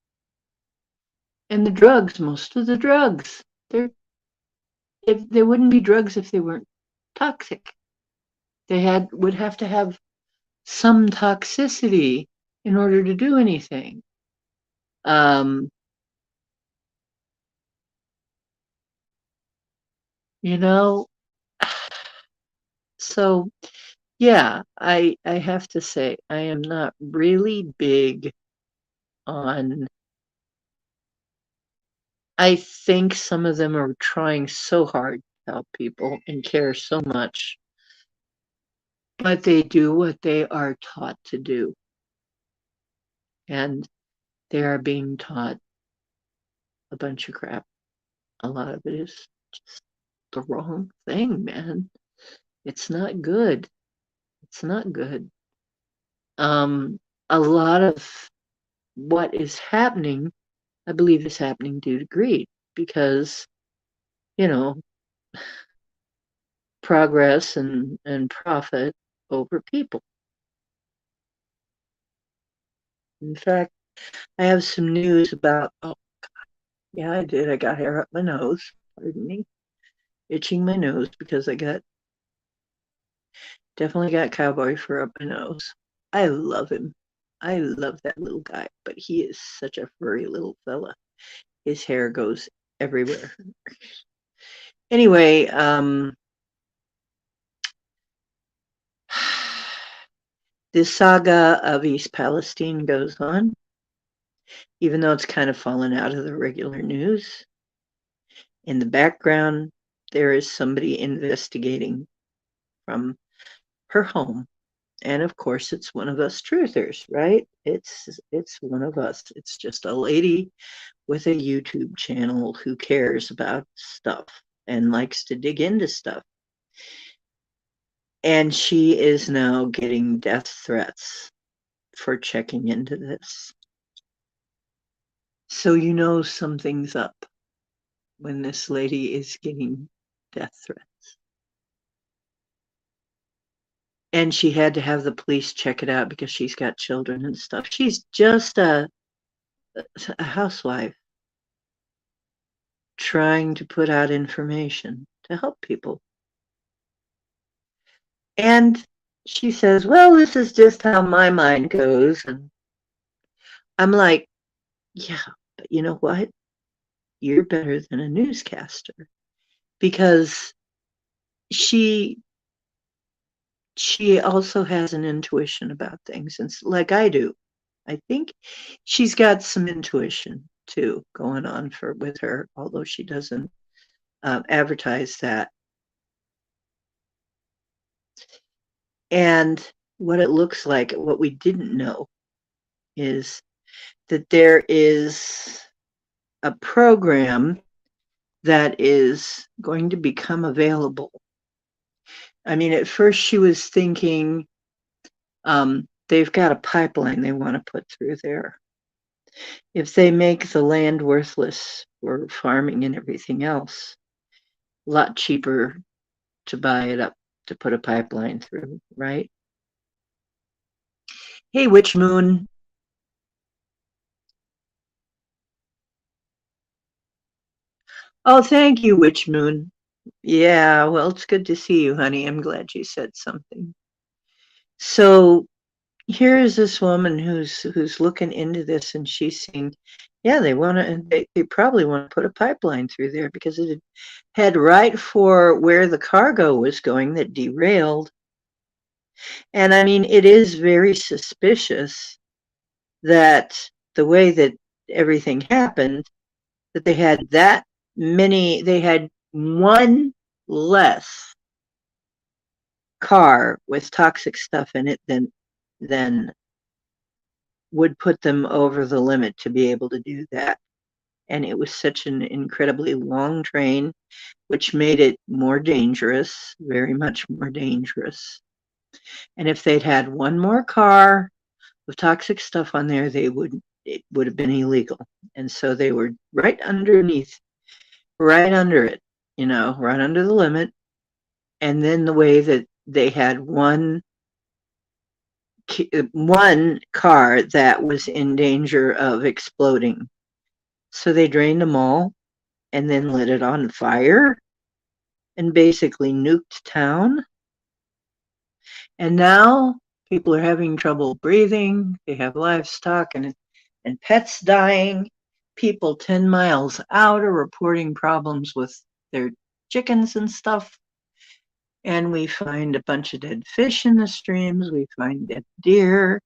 And the drugs, most of the drugs, they wouldn't be drugs if they weren't toxic. They would have to have some toxicity in order to do anything. Um, you know, so yeah, I have to say I am not really big on. I think some of them are trying so hard to help people and care so much, but they do what they are taught to do, and they are being taught a bunch of crap. A lot of it is just the wrong thing, man. It's not good. It's not good. Um, a lot of what is happening, I believe, is happening due to greed because, you know, progress and profit over people. In fact, I have some news about, oh, yeah, I did. I got hair up my nose. Pardon me. Itching my nose because definitely got cowboy fur up my nose. I love him. I love that little guy, but he is such a furry little fella. His hair goes everywhere. Anyway, this saga of East Palestine goes on, even though it's kind of fallen out of the regular news. In the background, there is somebody investigating from her home. And of course, it's one of us truthers, right? It's one of us. It's just a lady with a YouTube channel who cares about stuff and likes to dig into stuff. And she is now getting death threats for checking into this. So you know something's up when this lady is getting death threats. And she had to have the police check it out because she's got children and stuff. She's just a housewife trying to put out information to help people. And she says, well, this is just how my mind goes. And I'm like, yeah, but you know what? You're better than a newscaster because she also has an intuition about things, and like I do. I think she's got some intuition too going on with her, although she doesn't advertise that. And what it looks like, what we didn't know, is that there is a program that is going to become available. I mean, at first she was thinking they've got a pipeline they want to put through there. If they make the land worthless for farming and everything else, a lot cheaper to buy it up to put a pipeline through, right? Hey, Witch Moon. Oh, thank you, Witch Moon. Yeah, well, it's good to see you, honey. I'm glad you said something. So here is this woman who's looking into this, and she's saying, yeah, they probably want to put a pipeline through there because it had right for where the cargo was going that derailed. And I mean, it is very suspicious that the way that everything happened, that they had they had one less car with toxic stuff in it than would put them over the limit to be able to do that. And it was such an incredibly long train, which made it more dangerous, very much more dangerous. And if they'd had one more car with toxic stuff on there, it would have been illegal. And so they were right underneath, right under it, right under the limit. And then the way that they had one car that was in danger of exploding. So they drained them all and then lit it on fire. and basically nuked town. And now people are having trouble breathing. They have livestock and pets dying. People 10 miles out are reporting problems with their chickens and stuff. And we find a bunch of dead fish in the streams. We find dead deer.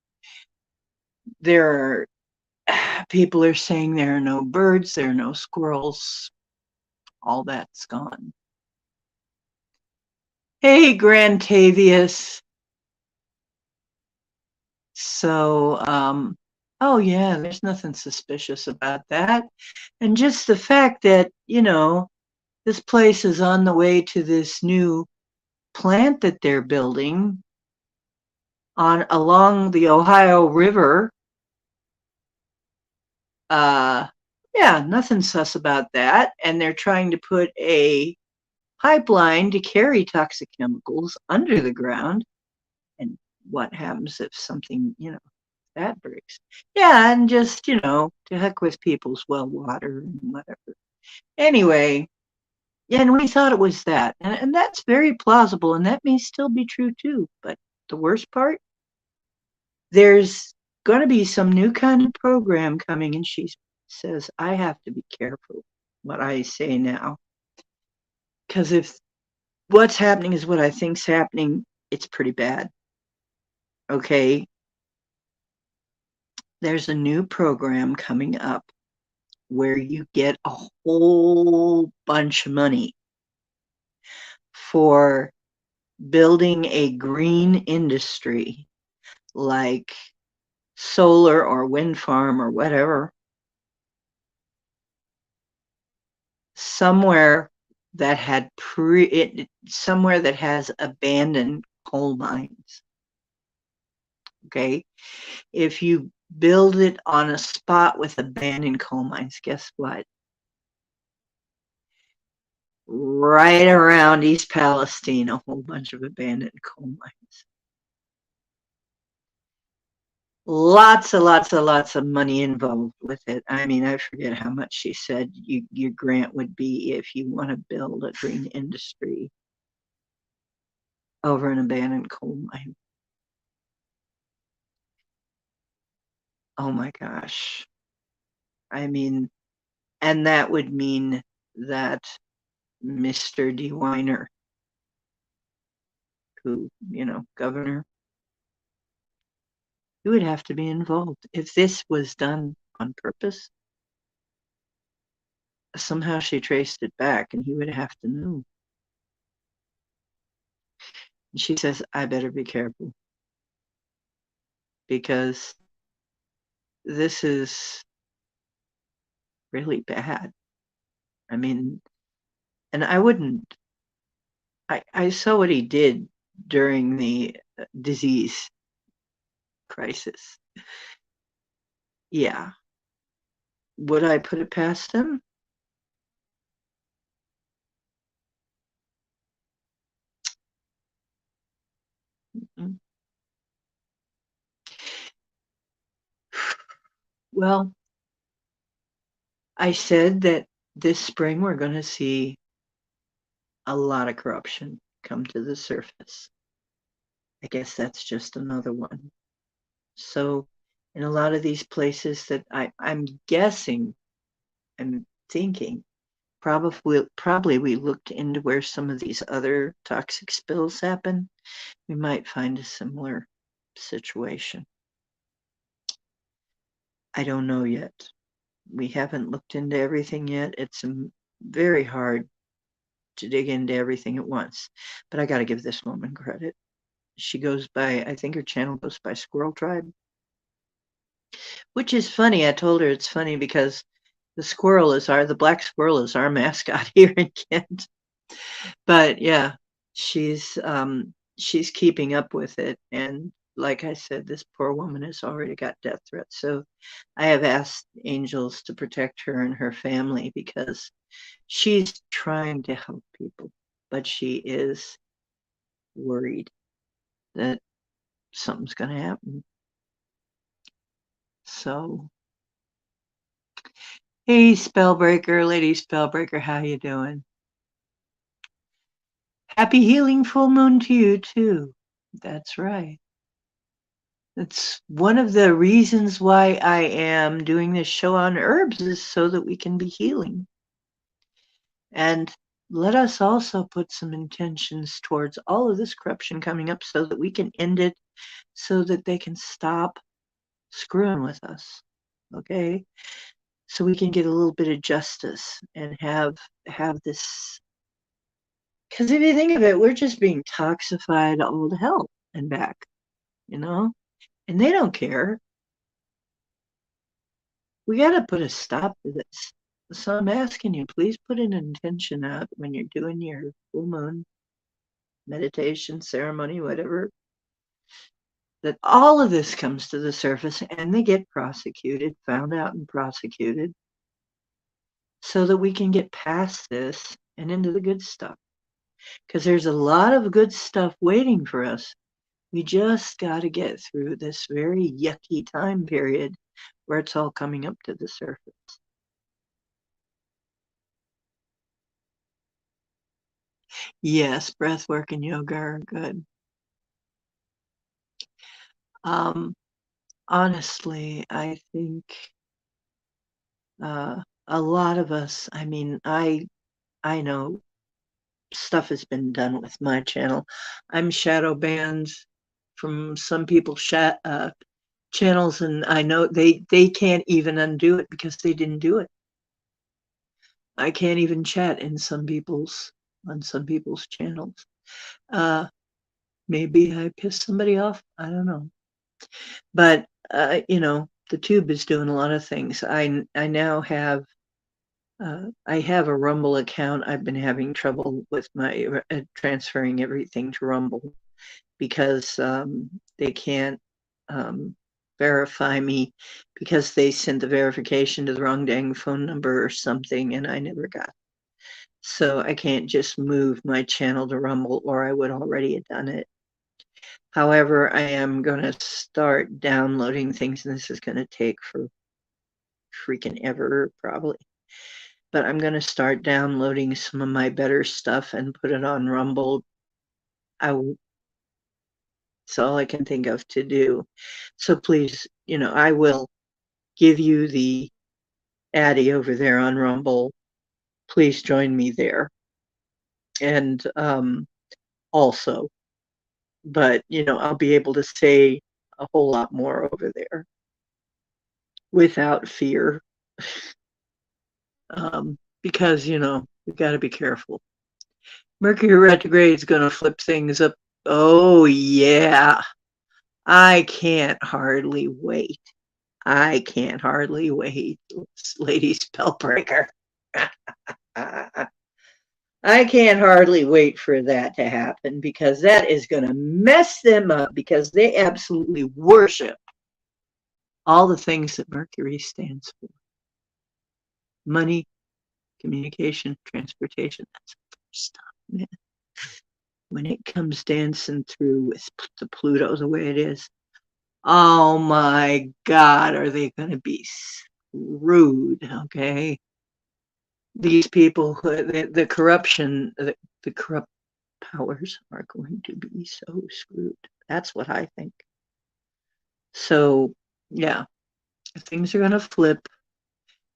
There are people are saying there are no birds, there are no squirrels. All that's gone. Hey, Grantavius. So, oh yeah, there's nothing suspicious about that. And just the fact that, this place is on the way to this new plant that they're building on along the Ohio River. Yeah, nothing sus about that. And they're trying to put a pipeline to carry toxic chemicals under the ground. And what happens if something, that breaks? Yeah, and just, to heck with people's well water and whatever. Anyway, yeah, and we thought it was that. And that's very plausible, and that may still be true too. But the worst part, there's going to be some new kind of program coming, and she says, I have to be careful what I say now. Because if what's happening is what I think's happening, it's pretty bad. Okay. There's a new program coming up where you get a whole bunch of money for building a green industry like solar or wind farm or whatever somewhere that somewhere that has abandoned coal mines. Okay, if you build it on a spot with abandoned coal mines, guess what? Right around East Palestine, a whole bunch of abandoned coal mines. Lots of money involved with it. I mean, I forget how much she said your grant would be if you want to build a green industry over an abandoned coal mine. Oh my gosh. I mean, and that would mean that Mr. DeWeiner, who, governor, he would have to be involved. If this was done on purpose, somehow she traced it back and he would have to know. And she says, I better be careful because this is really bad. I mean, and I saw what he did during the disease crisis. Yeah. Would I put it past him? Mm-hmm. Well, I said that this spring we're going to see a lot of corruption come to the surface. I guess that's just another one. So, in a lot of these places that I'm guessing, I'm thinking, probably we looked into where some of these other toxic spills happen, we might find a similar situation. I don't know yet. We haven't looked into everything yet. It's very hard to dig into everything at once. But I got to give this woman credit. She goes by, I think her channel goes by Squirrel Tribe, which is funny. I told her it's funny because the black squirrel is our mascot here in Kent. But yeah, she's keeping up with it. And like I said, this poor woman has already got death threats. So I have asked angels to protect her and her family because she's trying to help people, but she is worried that something's going to happen. So, hey, Spellbreaker, Lady Spellbreaker, how you doing? Happy healing full moon to you too. That's right. That's one of the reasons why I am doing this show on herbs, is so that we can be healing. And let us also put some intentions towards all of this corruption coming up so that we can end it, so that they can stop screwing with us. Okay? So we can get a little bit of justice and have this, because if you think of it, we're just being toxified all to hell and back, you know? And they don't care. We got to put a stop to this. So I'm asking you, please put an intention out when you're doing your full moon meditation ceremony, whatever, that all of this comes to the surface and they get prosecuted, found out and prosecuted, so that we can get past this and into the good stuff. Because there's a lot of good stuff waiting for us. We just got to get through this very yucky time period where it's all coming up to the surface. Yes, breath work and yoga are good. Um, Honestly, I think a lot of us, I mean, I know stuff has been done with my channel. I'm shadow banned from some people's channels, and I know they can't even undo it because they didn't do it. I can't even chat in on some people's channels. Uh, Maybe I pissed somebody off. I don't know. But the tube is doing a lot of things. I now have I have a Rumble account. I've been having trouble with my transferring everything to Rumble because they can't verify me because they sent the verification to the wrong dang phone number or something, and I never got. So I can't just move my channel to Rumble, or I would already have done it. However, I am going to start downloading things, and this is going to take for freaking ever, probably. But I'm going to start downloading some of my better stuff and put it on Rumble. It's all I can think of to do. So please, I will give you the Addy over there on Rumble. Please join me there. And also, but I'll be able to say a whole lot more over there without fear. Because we got to be careful. Mercury retrograde is going to flip things up. Oh yeah, I can't hardly wait. I can't hardly wait, Lady Spellbreaker. I can't hardly wait for that to happen, because that is going to mess them up, because they absolutely worship all the things that Mercury stands for: money, communication, transportation. That's the first stuff, man. When it comes dancing through with the Pluto the way it is, oh my God, are they going to be screwed? Okay. These people, the corruption, the corrupt powers are going to be so screwed. That's what I think. So, yeah, things are going to flip,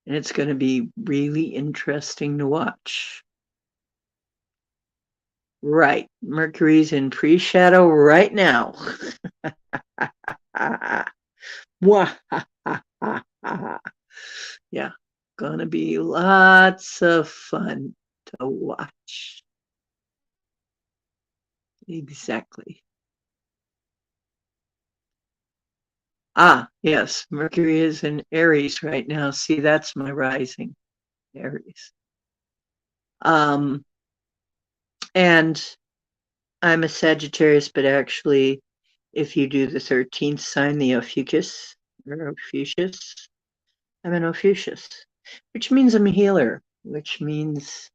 and it's going to be really interesting to watch. Right. Mercury's in pre-shadow right now. Yeah, gonna be lots of fun to watch. Exactly. Yes, Mercury is in Aries right now. See, that's my rising, Aries. And I'm a Sagittarius, but actually, if you do the 13th sign, the Ophiuchus, or Ophiuchus, I'm an Ophiuchus, which means I'm a healer, which means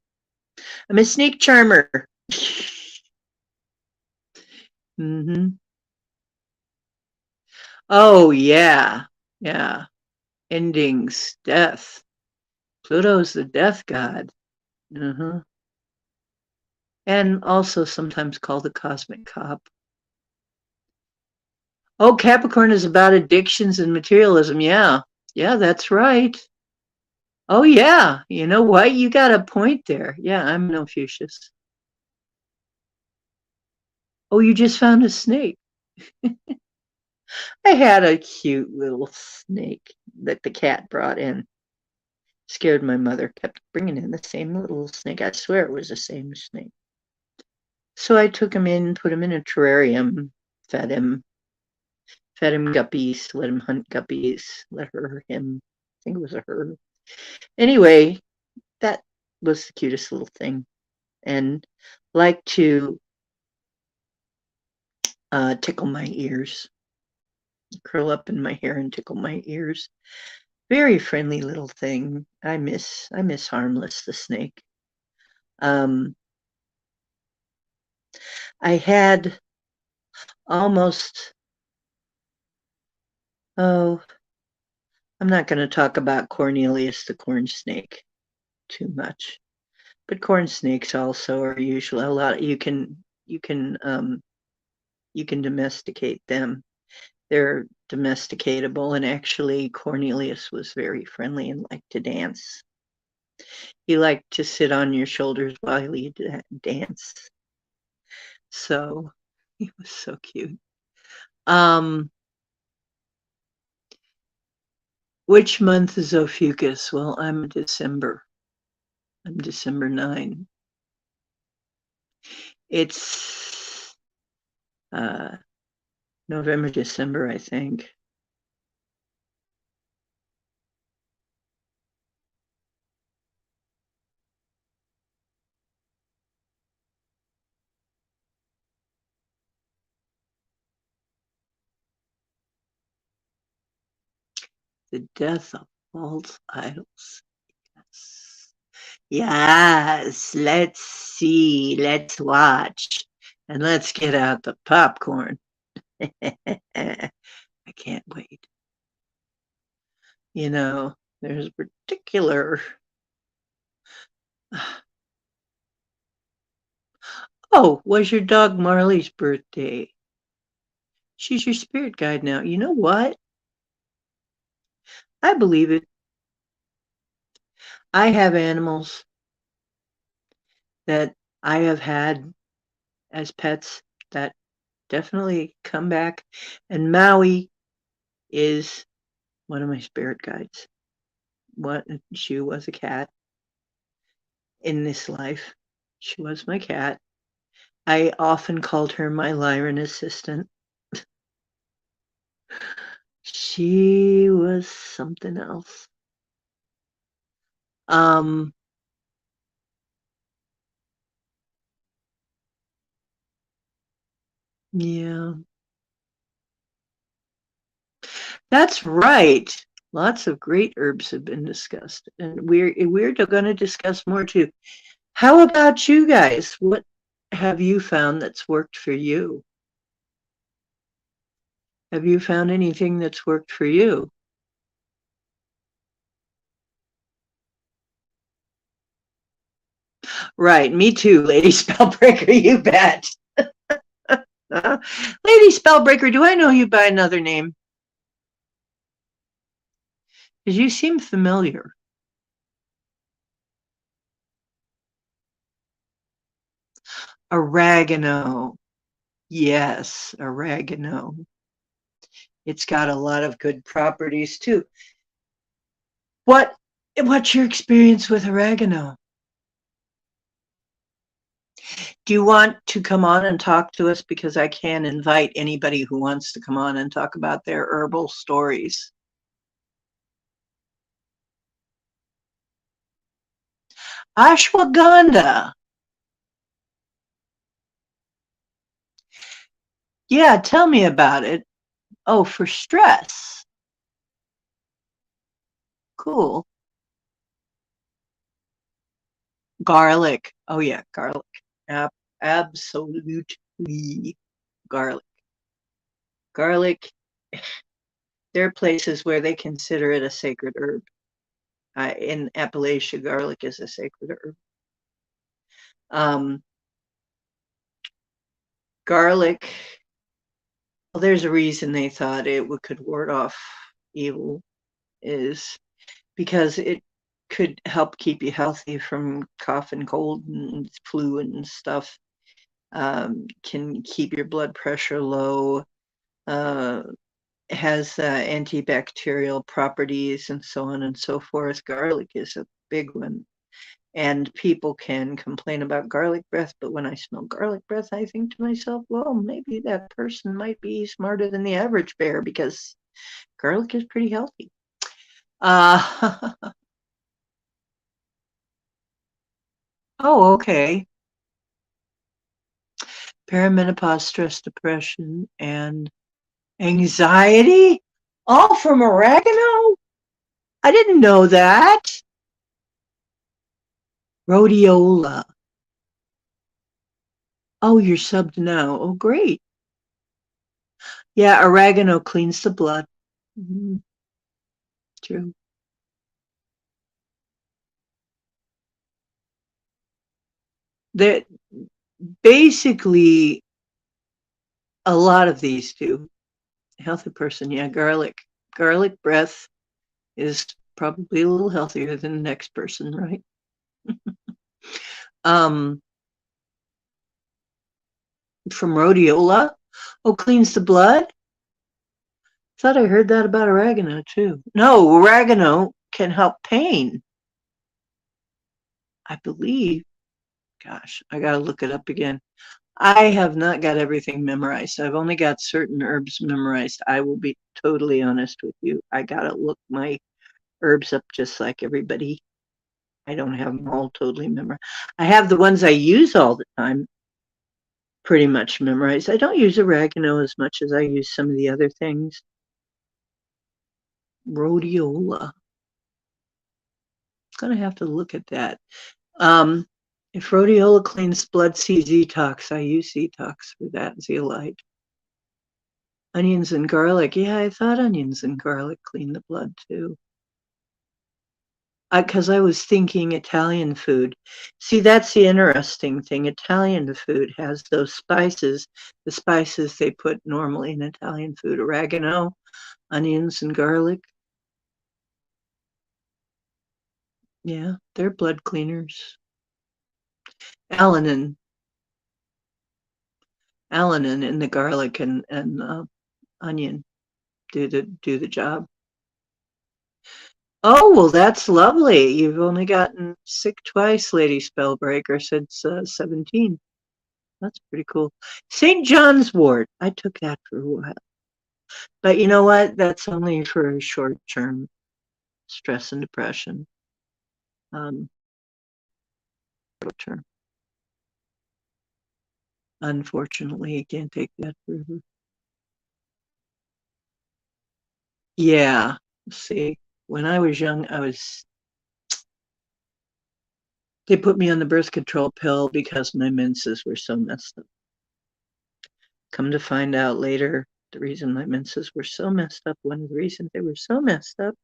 I'm a snake charmer. Mm-hmm. Oh, yeah. Yeah. Endings, death. Pluto's the death god. Uh-huh. and also sometimes called the cosmic cop. Oh, Capricorn is about addictions and materialism. Yeah. Yeah, that's right. Oh, yeah. You know what? You got a point there. Yeah, I'm no Fuchsius. Oh, you just found a snake. I had a cute little snake that the cat brought in. Scared my mother, kept bringing in the same little snake. I swear it was the same snake. So I took him in, put him in a terrarium, fed him, guppies, let him hunt guppies, let him, I think it was a her. Anyway, that was the cutest little thing. And liked to tickle my ears, curl up in my hair and tickle my ears. Very friendly little thing. I miss Harmless the snake. I had almost, oh, I'm not going to talk about Cornelius the corn snake too much, but corn snakes also are usually a lot. You can domesticate them. They're domesticatable, and actually Cornelius was very friendly and liked to dance. He liked to sit on your shoulders while you dance. So he was so cute. Which month is Ophiuchus? Well, I'm December. I'm December 9. It's November, December, I think. The death of false idols. Yes. Yes, let's see, let's watch, and let's get out the popcorn. I can't wait. You know, there's a particular. Oh, was your dog Marley's birthday? She's your spirit guide now. You know what? I believe it. I have animals that I have had as pets that definitely come back. And Maui is one of my spirit guides. What she was a cat in this life. She was my cat. I often called her my Lyran assistant. She was something else. Um, yeah, that's right. Lots of great herbs have been discussed, and we're going to discuss more too. How about you guys? What have you found that's worked for you? Have you found anything that's worked for you? Right, me too, Lady Spellbreaker, you bet. Lady Spellbreaker, do I know you by another name? Because you seem familiar. Oregano. Yes, oregano. It's got a lot of good properties too. What's your experience with oregano? Do you want to come on and talk to us? Because I can invite anybody who wants to come on and talk about their herbal stories. Ashwagandha. Yeah, tell me about it. Oh, for stress. Cool. Garlic. Oh, yeah, garlic. Absolutely garlic. Garlic, there are places where they consider it a sacred herb. In Appalachia, garlic is a sacred herb. Um, garlic, well, there's a reason they thought it could ward off evil, is because it could help keep you healthy from cough and cold and flu and stuff. Can keep your blood pressure low, has antibacterial properties and so on and so forth. Garlic is a big one. And people can complain about garlic breath, but when I smell garlic breath, I think to myself, well, maybe that person might be smarter than the average bear because garlic is pretty healthy. Oh, okay. Perimenopause, stress, depression, and anxiety, all from oregano? I didn't know that. Rhodiola. Oh, you're subbed now. Oh, great. Yeah, oregano cleans the blood. Mhm, true. That basically a lot of these do. Healthy person, yeah, garlic. Garlic breath is probably a little healthier than the next person, right? um, from rhodiola. Oh, cleans the blood. Thought I heard that about oregano too. No, oregano can help pain, I believe. Gosh, I gotta look it up again. I have not got everything memorized. I've only got certain herbs memorized. I will be totally honest with you. I gotta look my herbs up just like everybody. I don't have them all totally memorized. I have the ones I use all the time pretty much memorized. I don't use oregano as much as I use some of the other things. Rhodiola. Gonna have to look at that. Um, if rhodiola cleans blood, see Zetox. I use Zetox for that, zeolite. Onions and garlic. Yeah, I thought onions and garlic clean the blood too. Because I was thinking Italian food. See, that's the interesting thing. Italian food has those spices, the spices they put normally in Italian food, oregano, onions, and garlic. Yeah, they're blood cleaners. Alanine, alanine in the garlic and onion do the job. Oh, well, that's lovely. You've only gotten sick twice, Lady Spellbreaker, since 17. That's pretty cool. St. John's wort. I took that for a while. But you know what? That's only for short term stress and depression. Um, short term. Unfortunately, you can't take that forever. Yeah. See, when I was young, they put me on the birth control pill because my menses were so messed up. Come to find out later, the reason my menses were so messed up, one of the reasons they were so messed up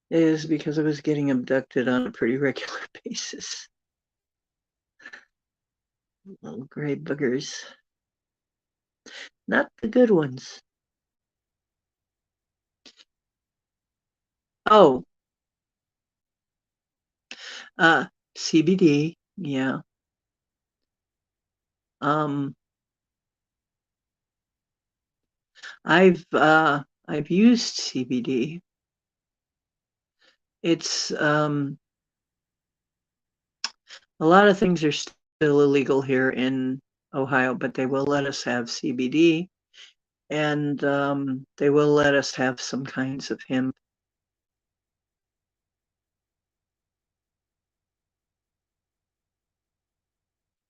is because I was getting abducted on a pretty regular basis. Little gray boogers. Not the good ones. Oh, uh, CBD. Yeah. Um, I've used CBD. It's a lot of things are still illegal here in Ohio, but they will let us have CBD, and they will let us have some kinds of hemp.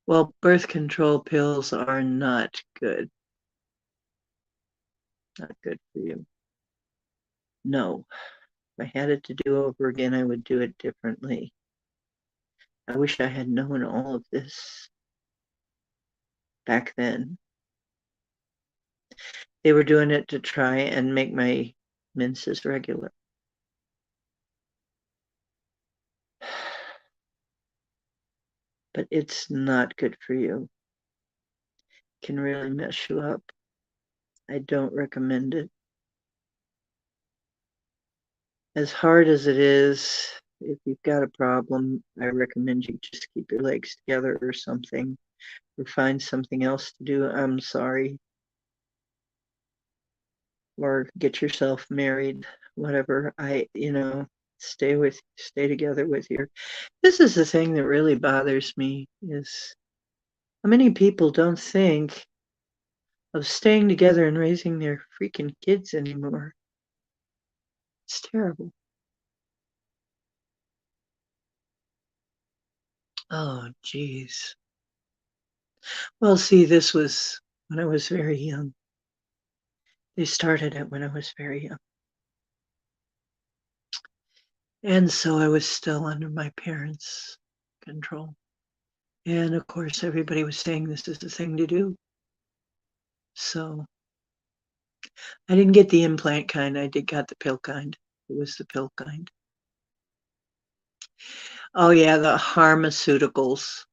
Well, birth control pills are not good. Not good for you. No. If I had it to do over again, I would do it differently. I wish I had known all of this back then. They were doing it to try and make my menses regular. But it's not good for you. can really mess you up. I don't recommend it. As hard as it is, if you've got a problem, I recommend you just keep your legs together or something, or find something else to do. I'm sorry. Or get yourself married, whatever. Stay together with your. This is the thing that really bothers me is how many people don't think of staying together and raising their freaking kids anymore. It's terrible. Oh, geez. Well, see, this was when I was very young. They started it when I was very young. And so I was still under my parents' control. And of course, everybody was saying this is the thing to do. So I didn't get the implant kind. I got the pill kind. It was the pill kind. Oh, yeah, the pharmaceuticals.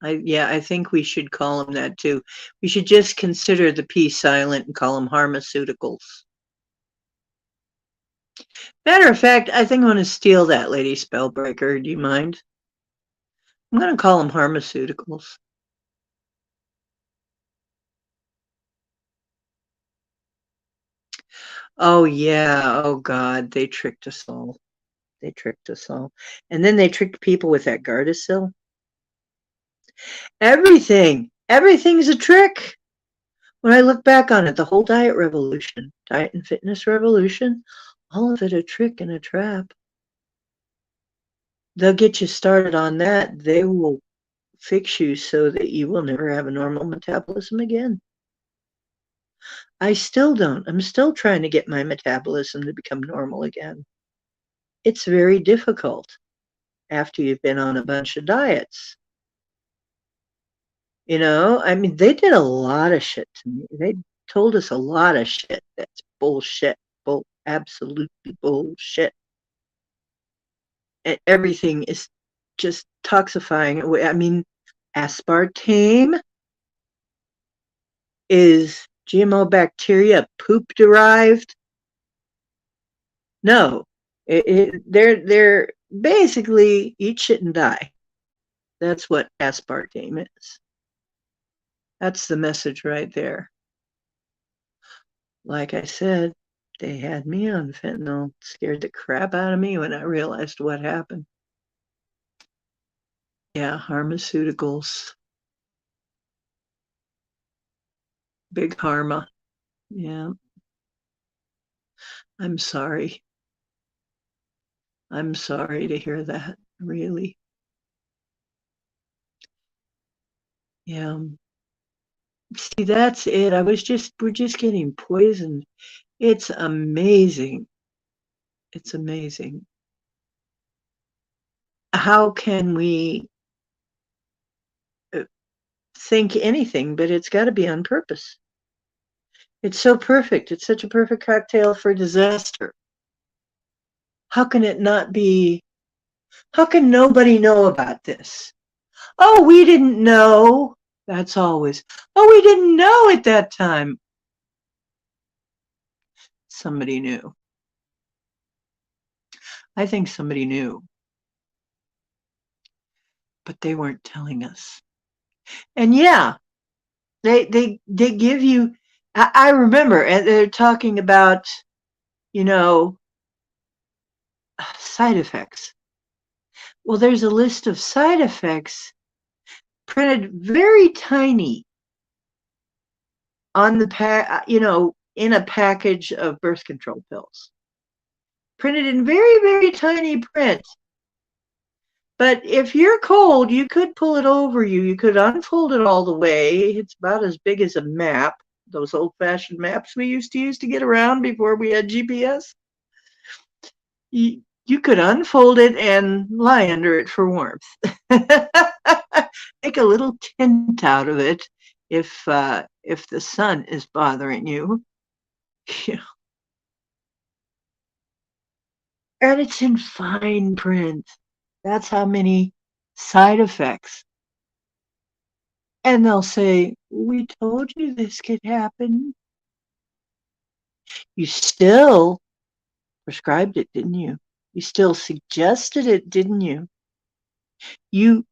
I think we should call them that too. We should just consider the P silent and call them pharmaceuticals. Matter of fact, I think I'm going to steal that, Lady Spellbreaker. Do you mind? I'm going to call them pharmaceuticals. Oh, yeah. Oh, God. They tricked us all. They tricked us all. And then they tricked people with that Gardasil. Everything's a trick. When I look back on it, the whole diet revolution, diet and fitness revolution, all of it a trick and a trap. They'll get you started on that. They will fix you so that you will never have a normal metabolism again. I still don't. I'm still trying to get my metabolism to become normal again. It's very difficult after you've been on a bunch of diets. They did a lot of shit to me. They told us a lot of shit. That's bullshit. Absolutely bullshit. And everything is just toxifying. Aspartame is GMO bacteria poop derived. No, they're basically eat shit and die. That's what aspartame is. That's the message right there. Like I said, they had me on fentanyl, scared the crap out of me when I realized what happened. Yeah, pharmaceuticals. Big pharma. Yeah. I'm sorry. I'm sorry to hear that, really. Yeah. See, that's it. We're just getting poisoned. It's amazing. It's amazing. How can we think anything, but it's got to be on purpose. It's so perfect. It's such a perfect cocktail for disaster. How can it not be? How can nobody know about this? Oh, we didn't know. That's always, oh, we didn't know at that time. Somebody knew. I think somebody knew, but they weren't telling us. And yeah, they give you. I remember, and they're talking about, side effects. Well, there's a list of side effects printed very tiny on the in a package of birth control pills. Printed in very, very tiny print. But if you're cold, you could pull it over you. You could unfold it all the way. It's about as big as a map, those old-fashioned maps we used to use to get around before we had GPS. You could unfold it and lie under it for warmth. Make a little tent out of it if the sun is bothering you. And it's in fine print. That's how many side effects. And they'll say, we told you this could happen. You still prescribed it, didn't you? You still suggested it, didn't you? You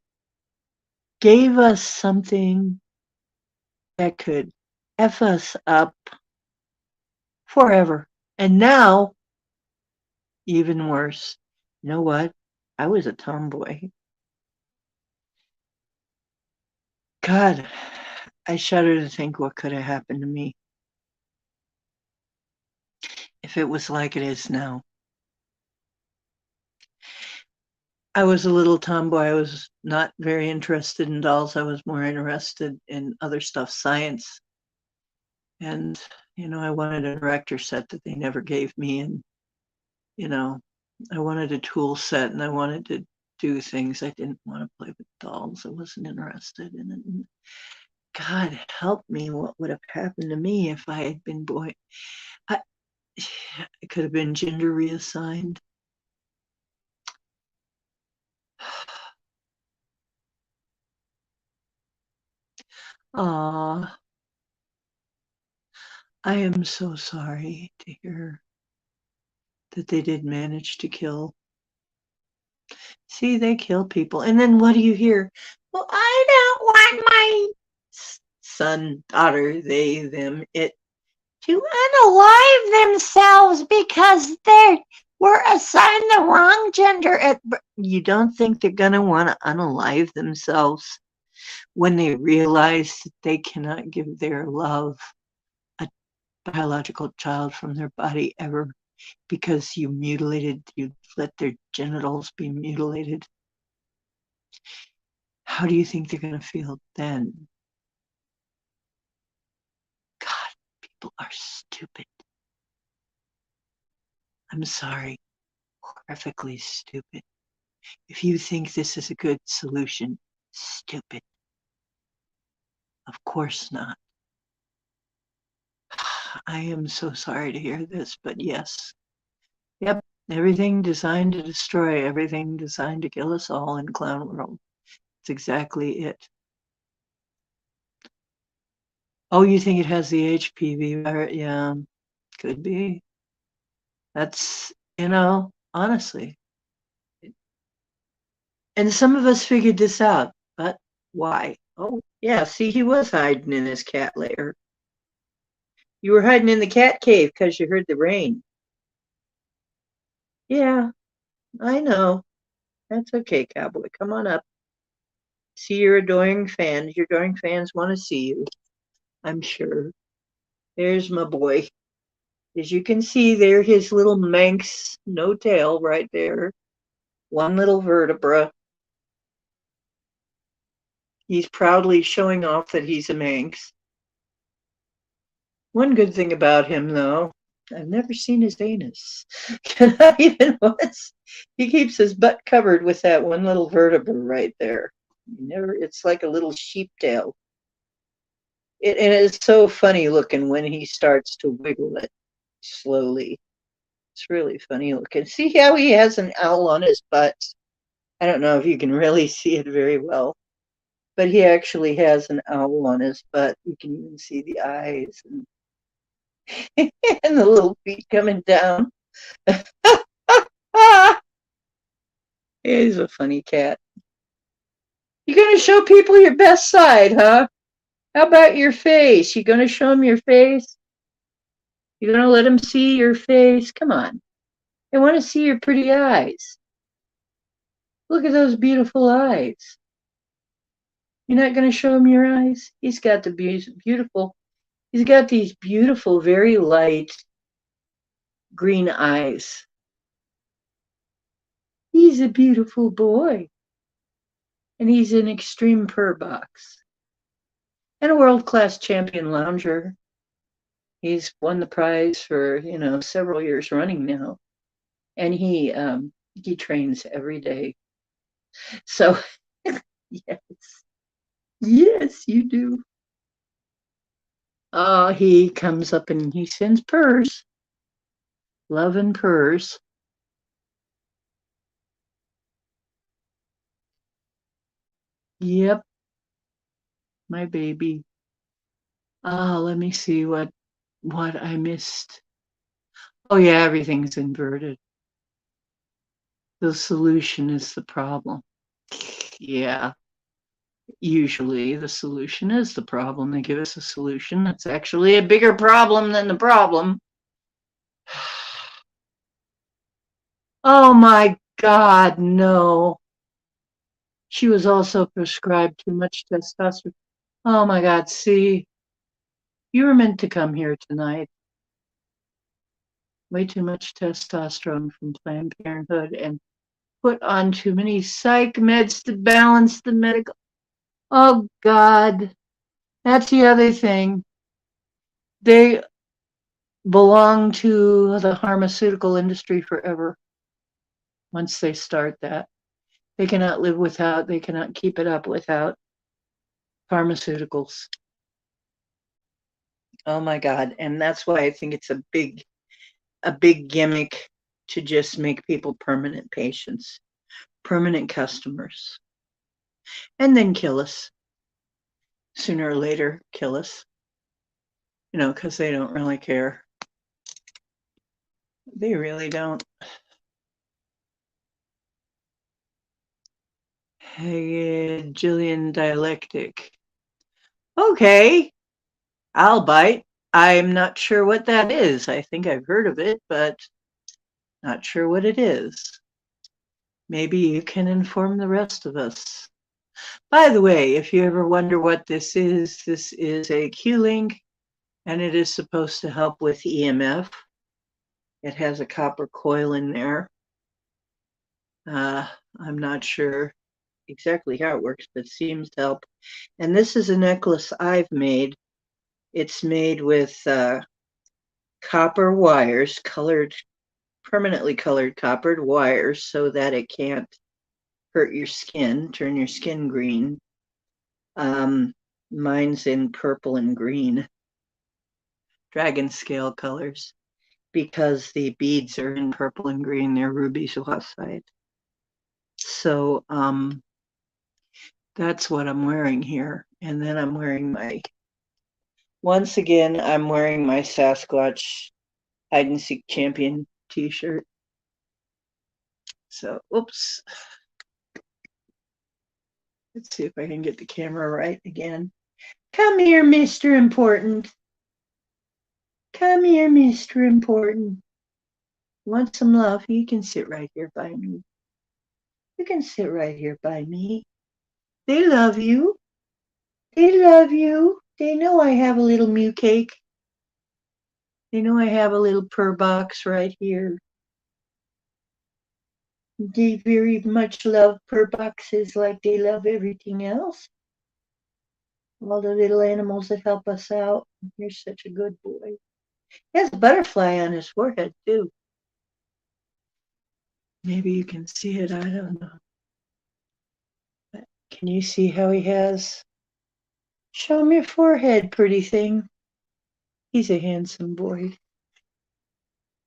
gave us something that could F us up forever. And now, even worse. You know what? I was a tomboy. God, I shudder to think what could have happened to me if it was like it is now. I was a little tomboy. I was not very interested in dolls. I was more interested in other stuff, science. And, I wanted a director set that they never gave me. And, you know, I wanted a tool set and I wanted to do things. I didn't want to play with dolls. I wasn't interested in it. God help me, what would have happened to me if I had been boy? I, I could have been gender reassigned. Ah, I am so sorry to hear that they did manage to kill. See, they kill people. And then what do you hear? Well, I don't want my son, daughter, they, them, it to unalive themselves because they were assigned the wrong gender. You don't think they're going to want to unalive themselves when they realize that they cannot give their love a biological child from their body ever because you let their genitals be mutilated? How do you think they're going to feel then? God, people are stupid. I'm sorry, horrifically stupid. If you think this is a good solution, stupid. Of course not. I am so sorry to hear this, but yes. Yep, everything designed to destroy, everything designed to kill us all in Clown World. It's exactly it. Oh, you think it has the HPV virus? Yeah, could be. That's, honestly. And some of us figured this out, but why? Oh, yeah, see, he was hiding in his cat lair. You were hiding in the cat cave because you heard the rain. Yeah, I know. That's okay, Cowboy. Come on up. See your adoring fans. Your adoring fans want to see you, I'm sure. There's my boy. As you can see, there his little Manx, no tail right there. One little vertebra. He's proudly showing off that he's a Manx. One good thing about him, though, I've never seen his anus. Not even once. He keeps his butt covered with that one little vertebra right there. It's like a little sheep tail. And it's so funny looking when he starts to wiggle it slowly. It's really funny looking. See how he has an owl on his butt? I don't know if you can really see it very well, but he actually has an owl on his butt. You can even see the eyes and, and the little feet coming down. He's a funny cat. You're going to show people your best side, huh? How about your face? You going to show them your face? You're going to let them see your face? Come on. They want to see your pretty eyes. Look at those beautiful eyes. You're not going to show him your eyes? He's got the beautiful, he's got these beautiful, very light green eyes. He's a beautiful boy. And he's an extreme purr box. And a world-class champion lounger. He's won the prize for, several years running now. And he trains every day. So, yes. Yes, you do. He comes up and he sends purrs. Love and purrs. Yep. My baby. Let me see what I missed. Oh yeah, everything's inverted. The solution is the problem. Yeah, usually the solution is the problem. They give us a solution that's actually a bigger problem than the problem. Oh my God, no. She was also prescribed too much testosterone. Oh my God, see, you were meant to come here tonight. Way too much testosterone from Planned Parenthood and put on too many psych meds to balance the medical. Oh God, that's the other thing. They belong to the pharmaceutical industry forever. Once they start that, they cannot live without, they cannot keep it up without pharmaceuticals. Oh my God. And that's why I think it's a big gimmick to just make people permanent patients, permanent customers, and then kill us. Sooner or later, kill us. Because they don't really care. They really don't. Hegelian dialectic. Okay, I'll bite. I'm not sure what that is. I think I've heard of it, but not sure what it is. Maybe you can inform the rest of us. By the way, if you ever wonder what this is a Q-link, and it is supposed to help with EMF. It has a copper coil in there. I'm not sure exactly how it works, but it seems to help. And this is a necklace I've made. It's made with copper wires, permanently colored coppered wires, so that it can't hurt your skin, turn your skin green. Mine's in purple and green, dragon scale colors, because the beads are in purple and green. They're ruby zoisite. So that's what I'm wearing here. And then I'm wearing once again, I'm wearing my Sasquatch hide and seek champion t-shirt. So, oops. Let's see if I can get the camera right again. Come here, Mr. Important. Come here, Mr. Important. Want some love? You can sit right here by me. You can sit right here by me. They love you. They love you. They know I have a little mew cake. They know I have a little purr box right here. They very much love purr boxes like they love everything else. All the little animals that help us out. You're such a good boy. He has a butterfly on his forehead, too. Maybe you can see it. I don't know. But can you see how he has? Show him your forehead, pretty thing. He's a handsome boy.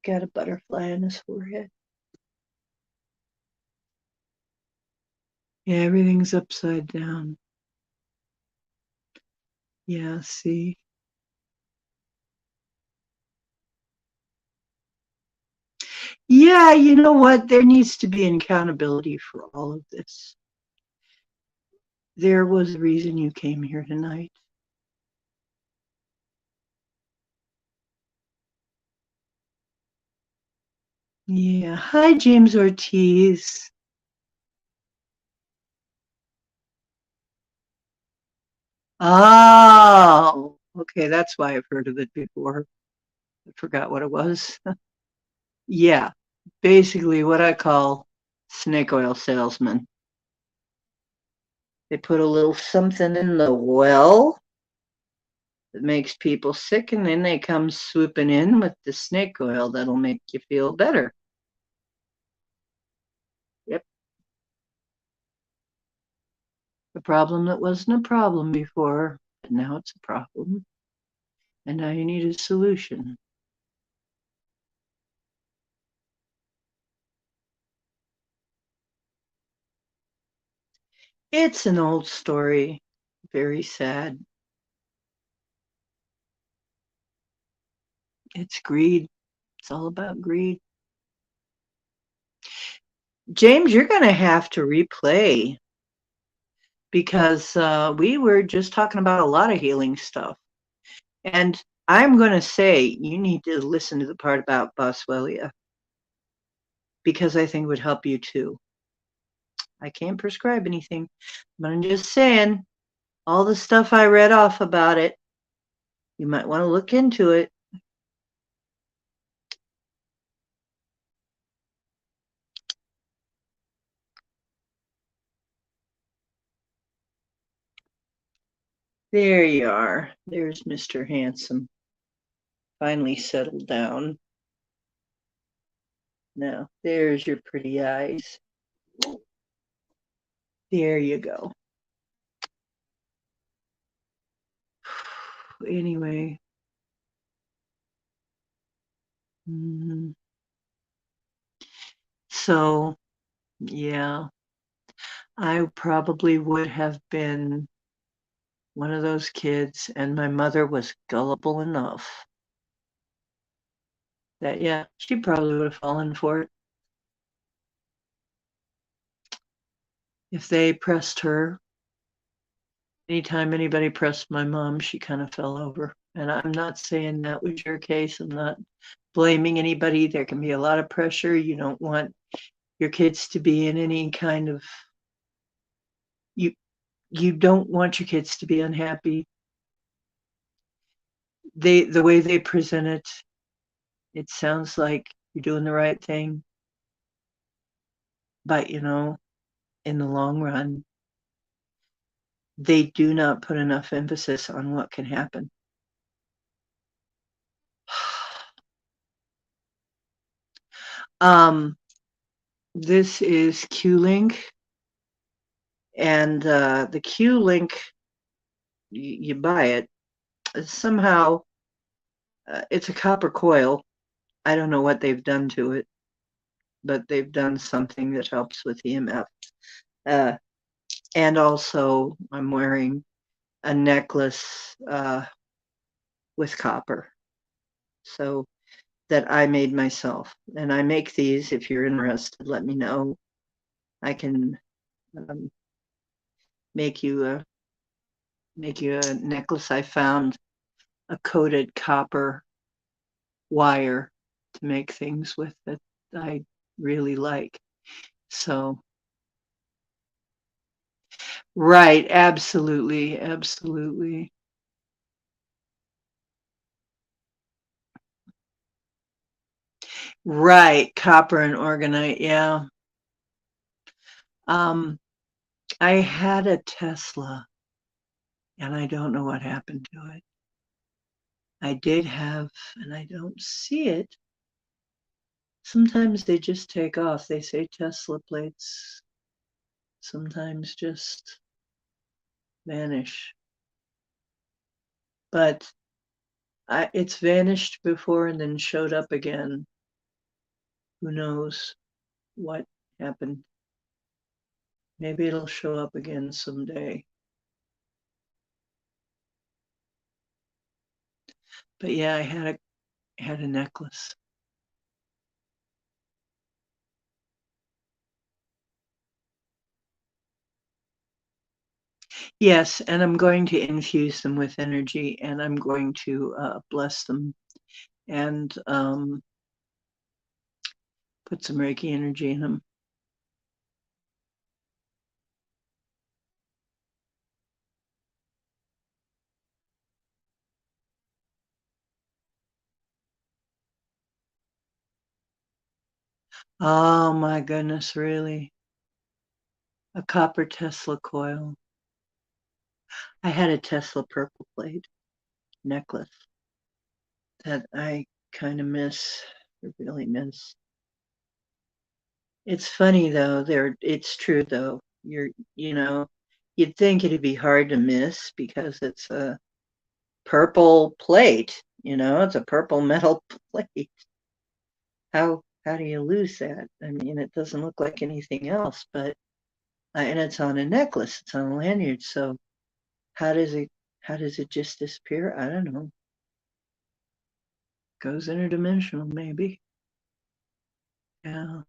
Got a butterfly on his forehead. Yeah, everything's upside down. Yeah, see? Yeah, you know what? There needs to be an accountability for all of this. There was a reason you came here tonight. Yeah. Hi, James Ortiz. Oh, okay. That's why I've heard of it before. I forgot what it was. Yeah. Basically, what I call snake oil salesmen. They put a little something in the well that makes people sick, and then they come swooping in with the snake oil that'll make you feel better. Yep. A problem that wasn't a problem before, but now it's a problem. And now you need a solution. It's an old story, very sad. It's greed. It's all about greed. James, you're going to have to replay because we were just talking about a lot of healing stuff. And I'm going to say you need to listen to the part about Boswellia because I think it would help you too. I can't prescribe anything, but I'm just saying all the stuff I read off about it, you might want to look into it. There you are. There's Mr. Handsome. Finally settled down. Now, there's your pretty eyes. There you go. Anyway. So, yeah, I probably would have been one of those kids, and my mother was gullible enough that, yeah, she probably would have fallen for it. If they pressed her, anytime anybody pressed my mom, she kind of fell over. And I'm not saying that was your case. I'm not blaming anybody. There can be a lot of pressure. You don't want your kids to be in any kind of, you don't want your kids to be unhappy. The way they present it, it sounds like you're doing the right thing. But, in the long run, they do not put enough emphasis on what can happen. This is Q-Link, and the Q-Link, you buy it. Somehow, it's a copper coil. I don't know what they've done to it, but they've done something that helps with EMF. And also, I'm wearing a necklace with copper. So that I made myself. And I make these. If you're interested, let me know. I can make you a necklace. I found a coated copper wire to make things with that I really like. So, right, absolutely, absolutely. Right, copper and organite, yeah. I had a Tesla, and I don't know what happened to it. I did have, and I don't see it. Sometimes they just take off. They say Tesla plates sometimes just vanish. But it's vanished before and then showed up again. Who knows what happened? Maybe it'll show up again someday. But yeah, I had a necklace. Yes, and I'm going to infuse them with energy, and I'm going to bless them and put some Reiki energy in them. Oh my goodness, really? A copper Tesla coil. I had a Tesla purple plate necklace that I kind of miss, really miss. It's funny though, it's true though. You'd think it'd be hard to miss because it's a purple plate, it's a purple metal plate. How do you lose that? I mean, it doesn't look like anything else, but and it's on a necklace, it's on a lanyard, so How does it just disappear? I don't know. Goes interdimensional, maybe. Yeah.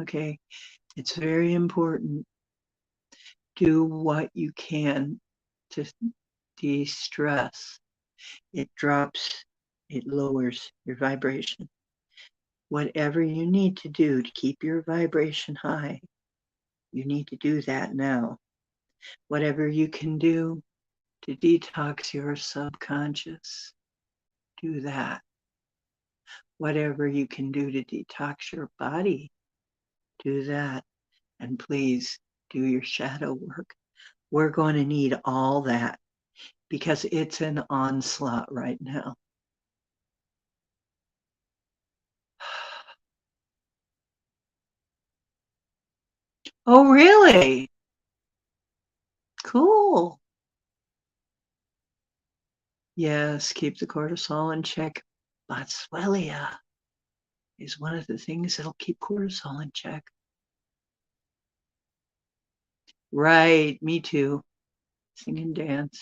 Okay. It's very important. Do what you can to de-stress. It lowers your vibration. Whatever you need to do to keep your vibration high, you need to do that now. Whatever you can do to detox your subconscious, do that. Whatever you can do to detox your body, do that. And please do your shadow work. We're going to need all that because it's an onslaught right now. Oh, really? Cool. Yes, keep the cortisol in check. Boswellia is one of the things that'll keep cortisol in check. Right, me too. Sing and dance.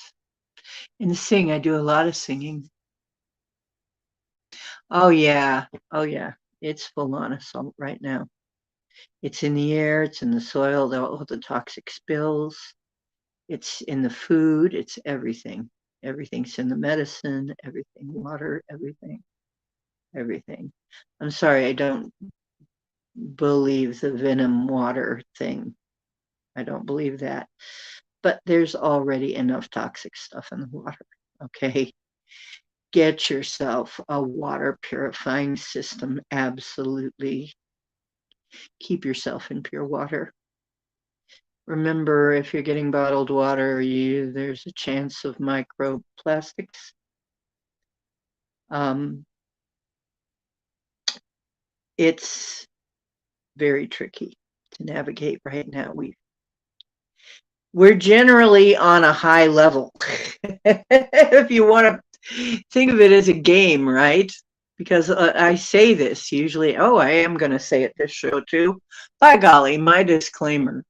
And sing, I do a lot of singing. Oh, yeah. Oh, yeah. It's full on assault right now. It's in the air, it's in the soil, all the toxic spills. It's in the food, it's everything. Everything's in the medicine, everything, water, everything. I'm sorry, I don't believe the venom water thing. I don't believe that. But there's already enough toxic stuff in the water. Okay. Get yourself a water purifying system. Absolutely. Keep yourself in pure water. Remember, if you're getting bottled water, there's a chance of microplastics. It's very tricky to navigate right now. We're generally on a high level. If you want to think of it as a game, right? Because I say this usually, I am going to say it this show too. By golly, my disclaimer.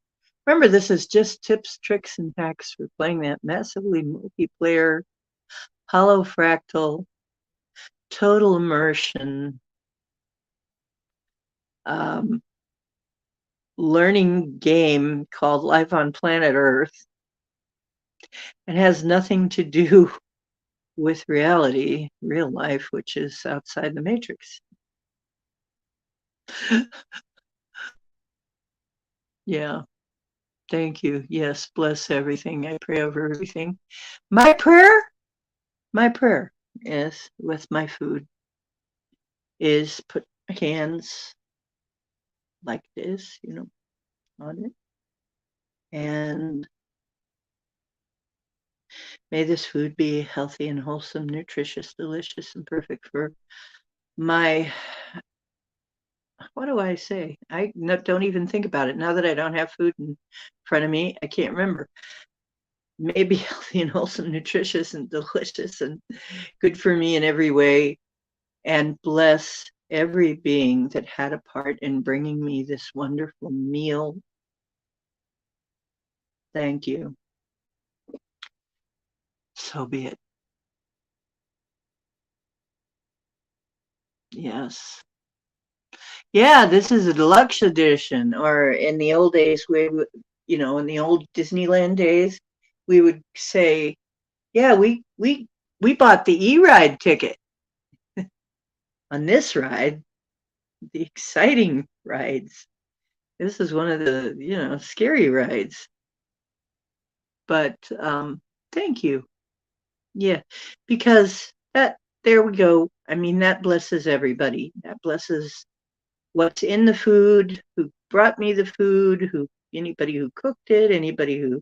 Remember, this is just tips, tricks, and hacks for playing that massively multiplayer, holofractal, total immersion, learning game called Life on Planet Earth. It has nothing to do with reality, real life, which is outside the matrix. Yeah. Thank you. Yes, bless everything. I pray over everything. My prayer is with my food is put my hands like this, on it. And may this food be healthy and wholesome, nutritious, delicious, and perfect for my, what do I say? I don't even think about it. Now that I don't have food in front of me, I can't remember. May be healthy and wholesome, nutritious, and delicious, and good for me in every way. And bless every being that had a part in bringing me this wonderful meal. Thank you. So be it. Yes. Yeah, this is a deluxe edition. Or in the old days, in the old Disneyland days, we would say, yeah, we bought the E-Ride ticket. On this ride, the exciting rides. This is one of the, scary rides. But thank you. Yeah, because there we go. I mean, that blesses everybody. That blesses what's in the food, who brought me the food, anybody who cooked it, anybody who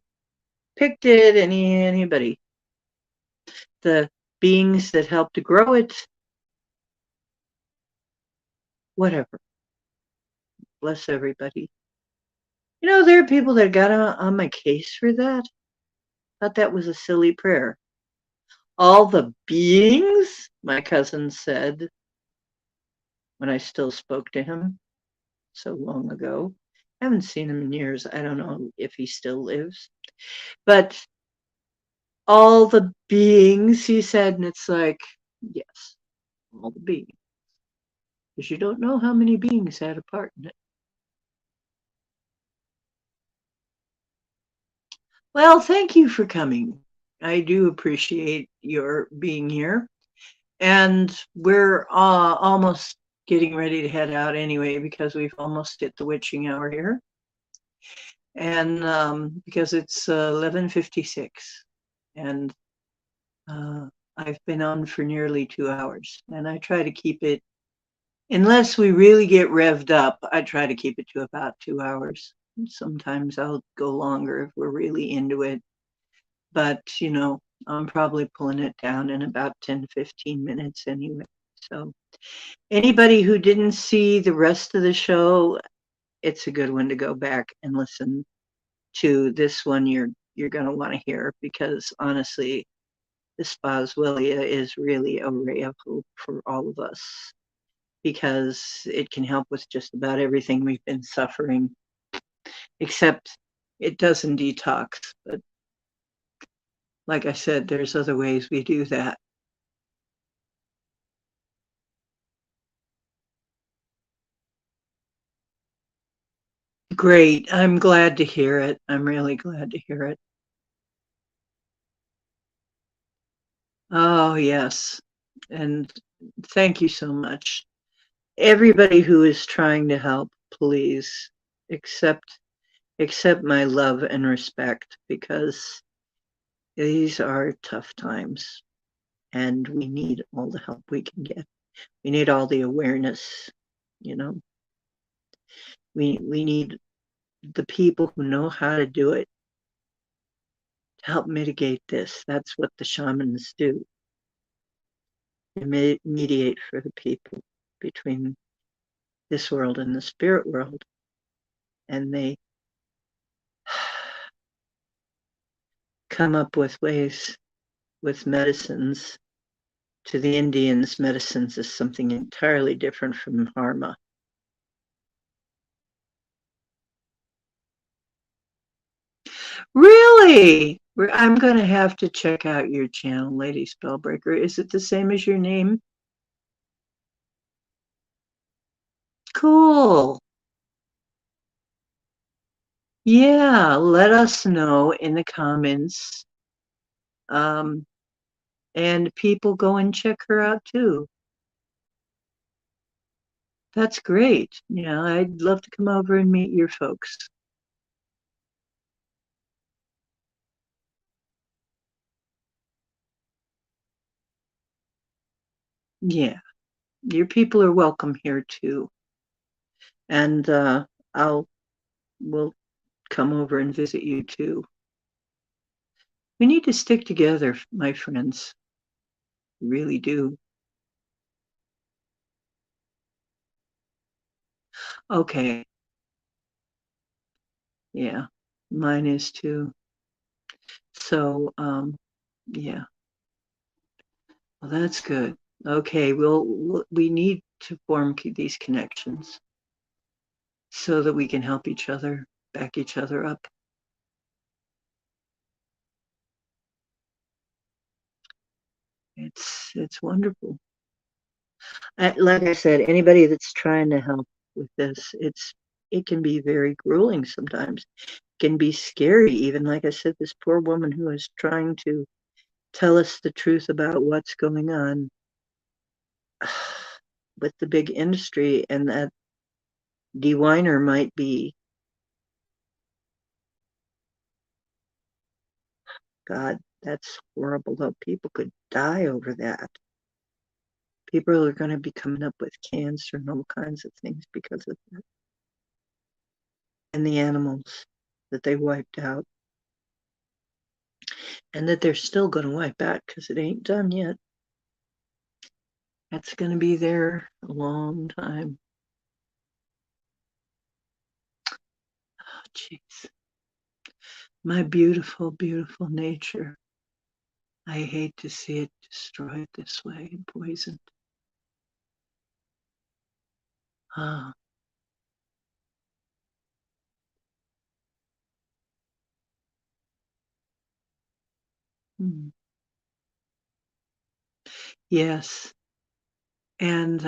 picked it, anybody. The beings that helped to grow it, whatever. Bless everybody. There are people that got on my case for that. Thought that was a silly prayer. All the beings, my cousin said, when I still spoke to him so long ago. I haven't seen him in years. I don't know if he still lives. But all the beings, he said, and it's like, yes, all the beings. Because you don't know how many beings had a part in it. Well, thank you for coming. I do appreciate your being here. And we're almost getting ready to head out anyway because we've almost hit the witching hour here. And because it's 11:56, and I've been on for nearly 2 hours, and I try to keep it, unless we really get revved up, I try to keep it to about 2 hours. Sometimes I'll go longer if we're really into it, but I'm probably pulling it down in about 10 to 15 minutes anyway. So anybody who didn't see the rest of the show, it's a good one to go back and listen to. This one you're going to want to hear, because honestly, this Boswellia is really a ray of hope for all of us, because it can help with just about everything we've been suffering, except it doesn't detox. But like I said, there's other ways we do that. Great. I'm glad to hear it. I'm really glad to hear it. Oh, yes. And thank you so much. Everybody who is trying to help, please accept my love and respect, because these are tough times and we need all the help we can get. We need all the awareness, you know. We need the people who know how to do it to help mitigate this. That's what the shamans do. They mediate for the people between this world and the spirit world, and they come up with ways, with medicines. To the Indians, medicines is something entirely different from Dharma. Really? I'm going to have to check out your channel, Lady Spellbreaker. Is it the same as your name? Cool. Yeah, let us know in the comments. And people go and check her out too. That's great. Yeah, I'd love to come over and meet your folks. Yeah, your people are welcome here too. And we'll come over and visit you too. We need to stick together, my friends. We really do. Okay. Yeah, mine is too. So, yeah. Well, that's good. Okay, we need to form these connections so that we can help each other, back each other up. It's wonderful. Like I said, anybody that's trying to help with this, it can be very grueling sometimes. It can be scary, even. Like I said, this poor woman who is trying to tell us the truth about what's going on with the big industry, and that DeWiner might be, God, that's horrible, though. People could die over that. People are going to be coming up with cancer and all kinds of things because of that. And the animals that they wiped out, and that they're still going to wipe out because it ain't done yet. That's going to be there a long time. Oh, jeez. My beautiful, beautiful nature. I hate to see it destroyed this way and poisoned. Ah, Yes. And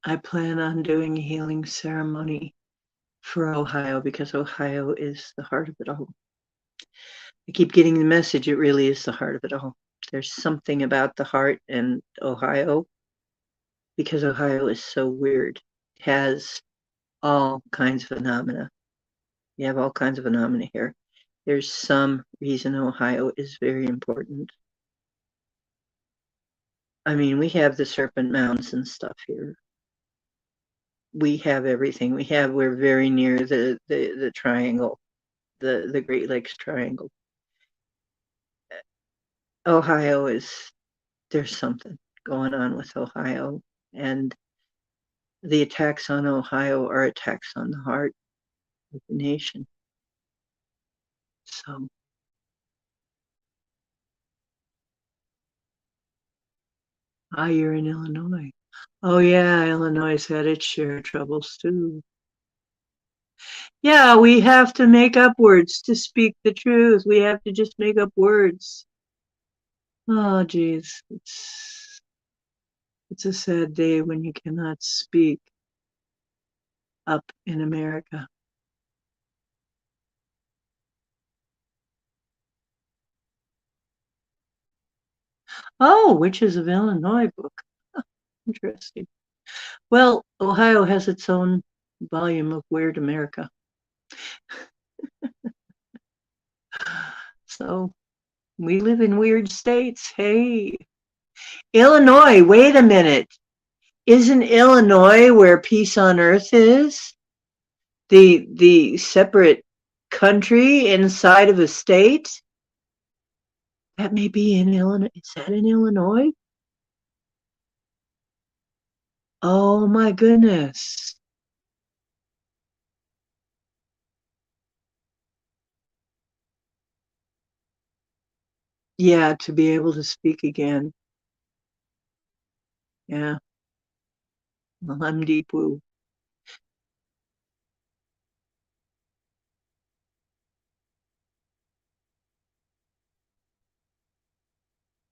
I plan on doing a healing ceremony for Ohio because Ohio is the heart of it all. I keep getting the message, it really is the heart of it all. There's something about the heart in Ohio because Ohio is so weird. It has all kinds of phenomena. You have all kinds of phenomena here. There's some reason Ohio is very important. I mean, we have the Serpent Mounds and stuff here. We have everything. We're very near the triangle, the Great Lakes Triangle. Ohio there's something going on with Ohio, and the attacks on Ohio are attacks on the heart of the nation. So, you're in Illinois. Oh yeah, Illinois had its share of troubles too. Yeah, we have to make up words to speak the truth. We have to just make up words. Oh geez, it's a sad day when you cannot speak up in America. Oh, Witches of Illinois book. Interesting. Well, Ohio has its own volume of Weird America. So we live in weird states. Hey, Illinois, wait a minute. Isn't Illinois where peace on earth is? The separate country inside of a state? That may be in Illinois. Is that in Illinois? Oh my goodness. Yeah, to be able to speak again. Yeah. Well, I'm deep woo.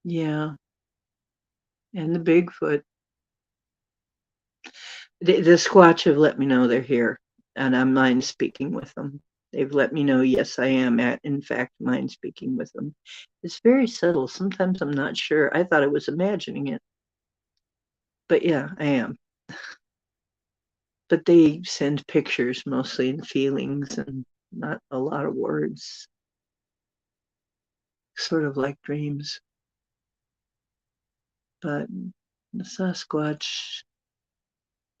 Yeah. And the Bigfoot. The Squatch have let me know they're here, and I'm mind speaking with them. They've let me know, yes, I am in fact, mind speaking with them. It's very subtle. Sometimes I'm not sure. I thought I was imagining it. But yeah, I am. But they send pictures mostly and feelings and not a lot of words, sort of like dreams. But the Sasquatch,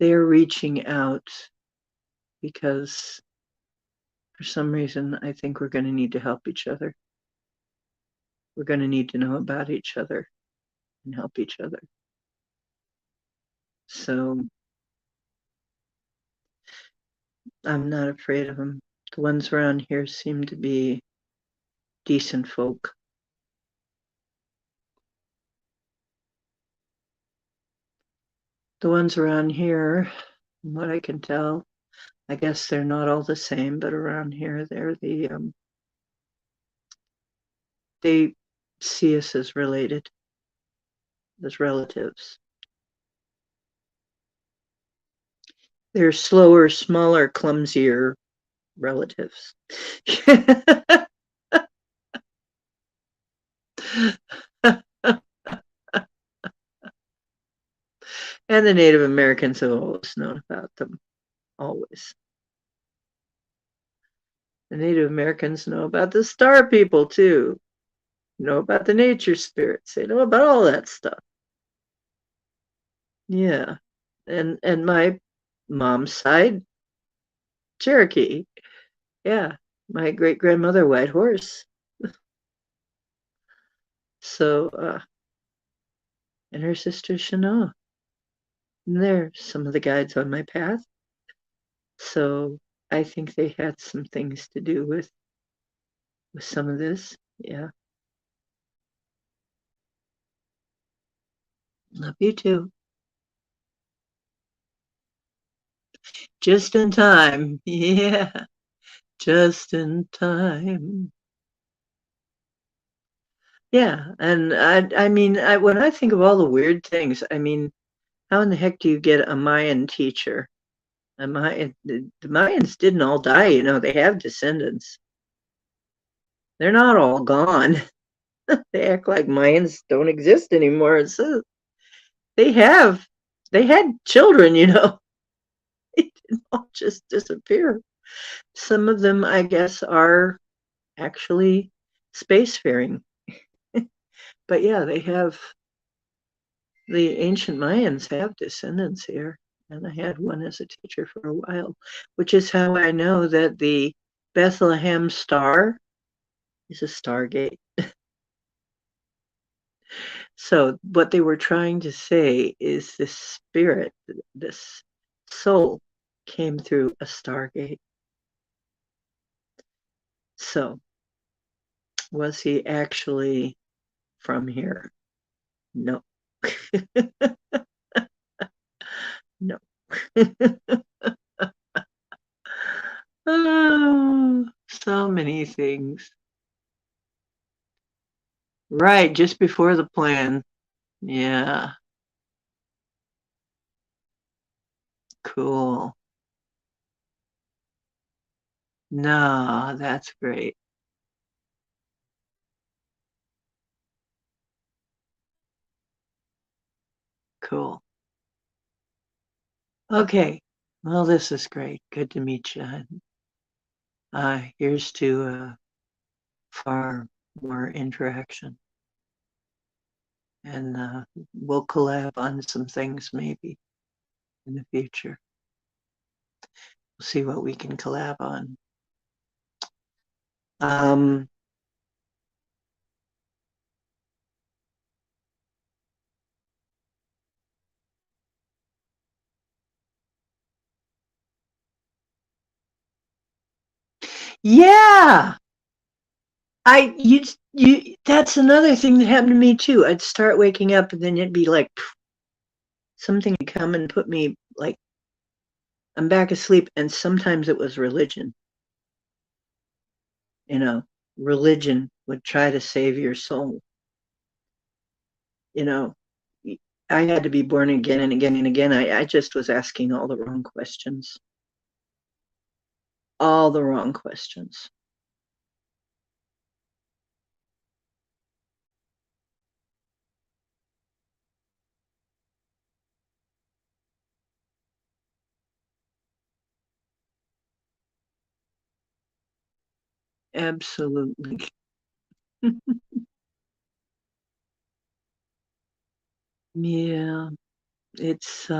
they're reaching out because for some reason I think we're going to need to help each other. We're going to need to know about each other and help each other. So I'm not afraid of them. The ones around here seem to be decent folk. The ones around here, from what I can tell, I guess they're not all the same, but around here they're they see us as related, as relatives. They're slower, smaller, clumsier relatives. And the Native Americans have always known about them. Always. The Native Americans know about the star people too. Know about the nature spirits. They know about all that stuff. Yeah. And my mom's side, Cherokee. Yeah. My great grandmother, White Horse. So and her sister Shana. And they're some of the guides on my path. So I think they had some things to do with some of this. Yeah. Love you too. Just in time. Yeah. Just in time. Yeah, and I mean, when I think of all the weird things, I mean, how in the heck do you get a Mayan teacher? The Mayans didn't all die, you know, they have descendants. They're not all gone. They act like Mayans don't exist anymore. So they have, they had children, you know. They didn't all just disappear. Some of them, I guess, are actually spacefaring. But yeah, they have, the ancient Mayans have descendants here. And I had one as a teacher for a while, which is how I know that the Bethlehem star is a stargate. So what they were trying to say is this spirit, this soul came through a stargate. So was he actually from here? No. No. Oh, so many things. Right, just before the plan. Yeah, cool. No, that's great. Cool. Okay. Well, this is great. Good to meet you. Here's to far more interaction. And we'll collab on some things maybe in the future. We'll see what we can collab on. Um, yeah, you that's another thing that happened to me too. I'd start waking up and then it'd be like something would come and put me like I'm back asleep, and sometimes it was religion. You know, religion would try to save your soul. You know, I had to be born again and again and again. I just was asking all the wrong questions. All the wrong questions. Absolutely. Yeah, it's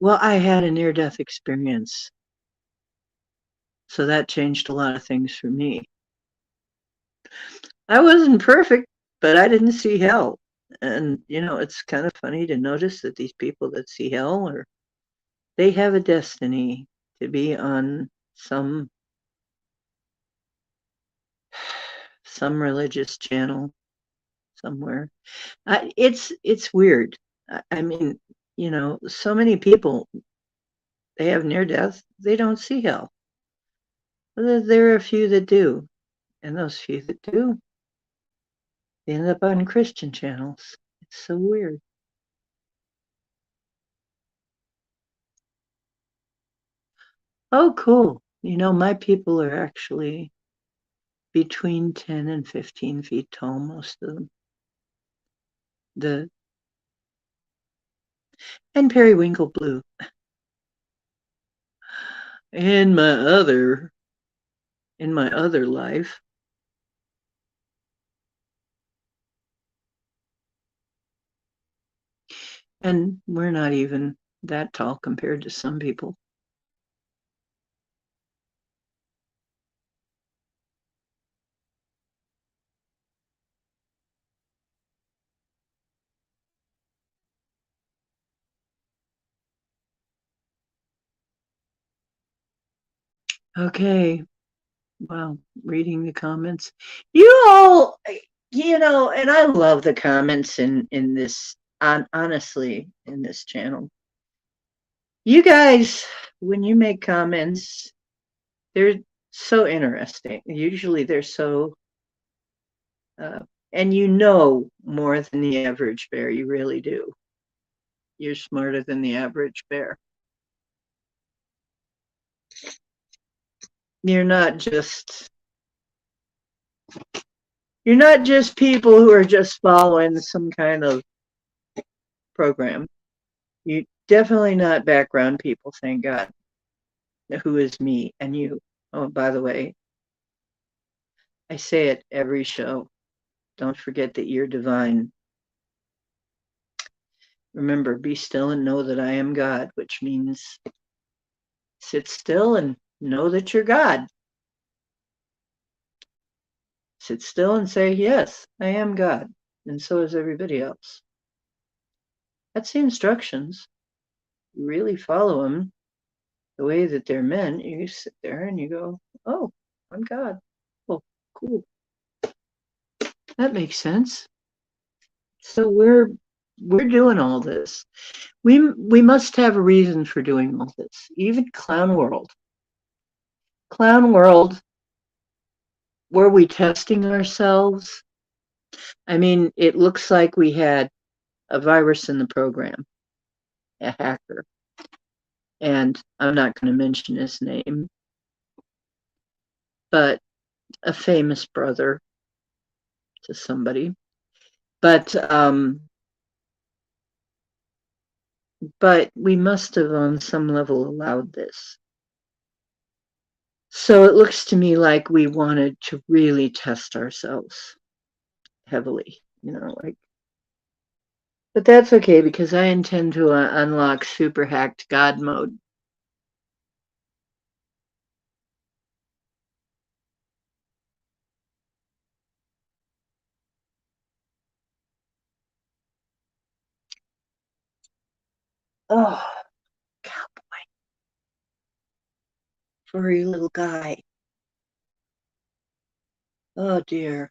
well, I had a near death experience, so that changed a lot of things for me. I wasn't perfect, but I didn't see hell. And you know, it's kind of funny to notice that these people that see hell are they have a destiny to be on some religious channel somewhere. It's weird. I mean, you know, so many people they have near death, they don't see hell. But there are a few that do, and those few that do, they end up on Christian channels. It's so weird. Oh, cool. You know, my people are actually between 10 and 15 feet tall, most of them. The and periwinkle blue. In my other life, and we're not even that tall compared to some people. Okay. Wow. Reading the comments. You all, you know, and I love the comments in this honestly in this channel. You guys, when you make comments, they're so interesting. Usually they're so And you know more than the average bear. You really do. You're smarter than the average bear. You're not just people who are just following some kind of program. You definitely not background people, thank God. Who is me and you? Oh, by the way, I say it every show. Don't forget that you're divine. Remember, be still and know that I am God, which means sit still and know that you're God. Sit still and say, yes, I am God. And so is everybody else. That's the instructions. You really follow them the way that they're meant. You sit there and you go, oh, I'm God. Oh, cool. That makes sense. So we're doing all this. We must have a reason for doing all this. Even Clown World. Clown World, were we testing ourselves? I mean, it looks like we had a virus in the program, a hacker. And I'm not going to mention his name, but a famous brother to somebody. But we must have on some level allowed this. So it looks to me like we wanted to really test ourselves heavily, like. But that's okay because I intend to unlock super hacked God mode. Oh, cowboy, furry little guy. Oh dear.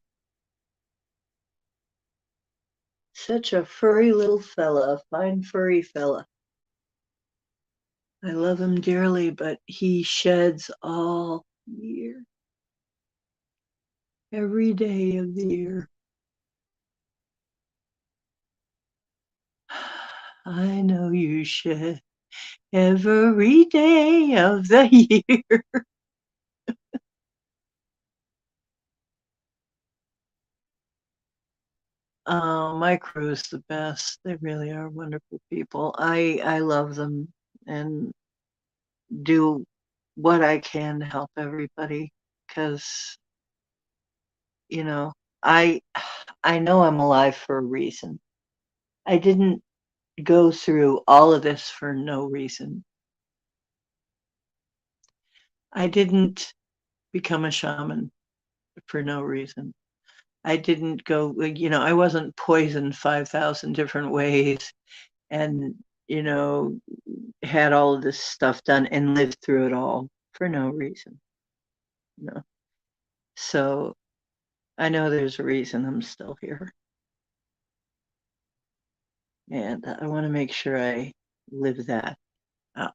Such a furry little fella, a fine furry fella. I love him dearly, but he sheds all year, every day of the year. I know you shed every day of the year. My crew's the best. They really are wonderful people. I love them and do what I can to help everybody because I I know I'm alive for a reason. I didn't go through all of this for no reason. I didn't become a shaman for no reason. I didn't go, I wasn't poisoned 5,000 different ways and, had all of this stuff done and lived through it all for no reason. So I know there's a reason I'm still here. And I want to make sure I live that out.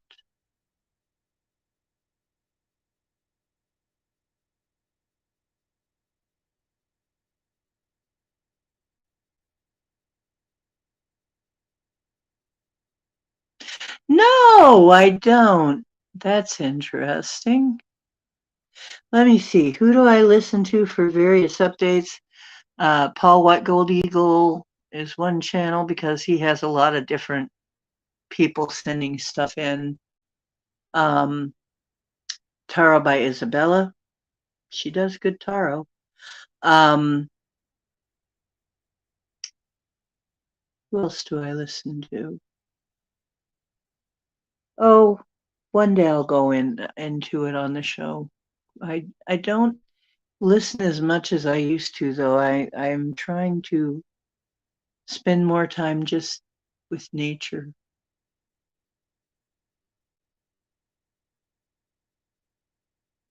No, I don't. That's interesting. Let me see. Who do I listen to for various updates? Paul White Gold Eagle is one channel because he has a lot of different people sending stuff in. Tarot by Isabella. She does good tarot. Who else do I listen to? Oh, one day I'll go into it on the show. I don't listen as much as I used to, though. I'm trying to spend more time just with nature.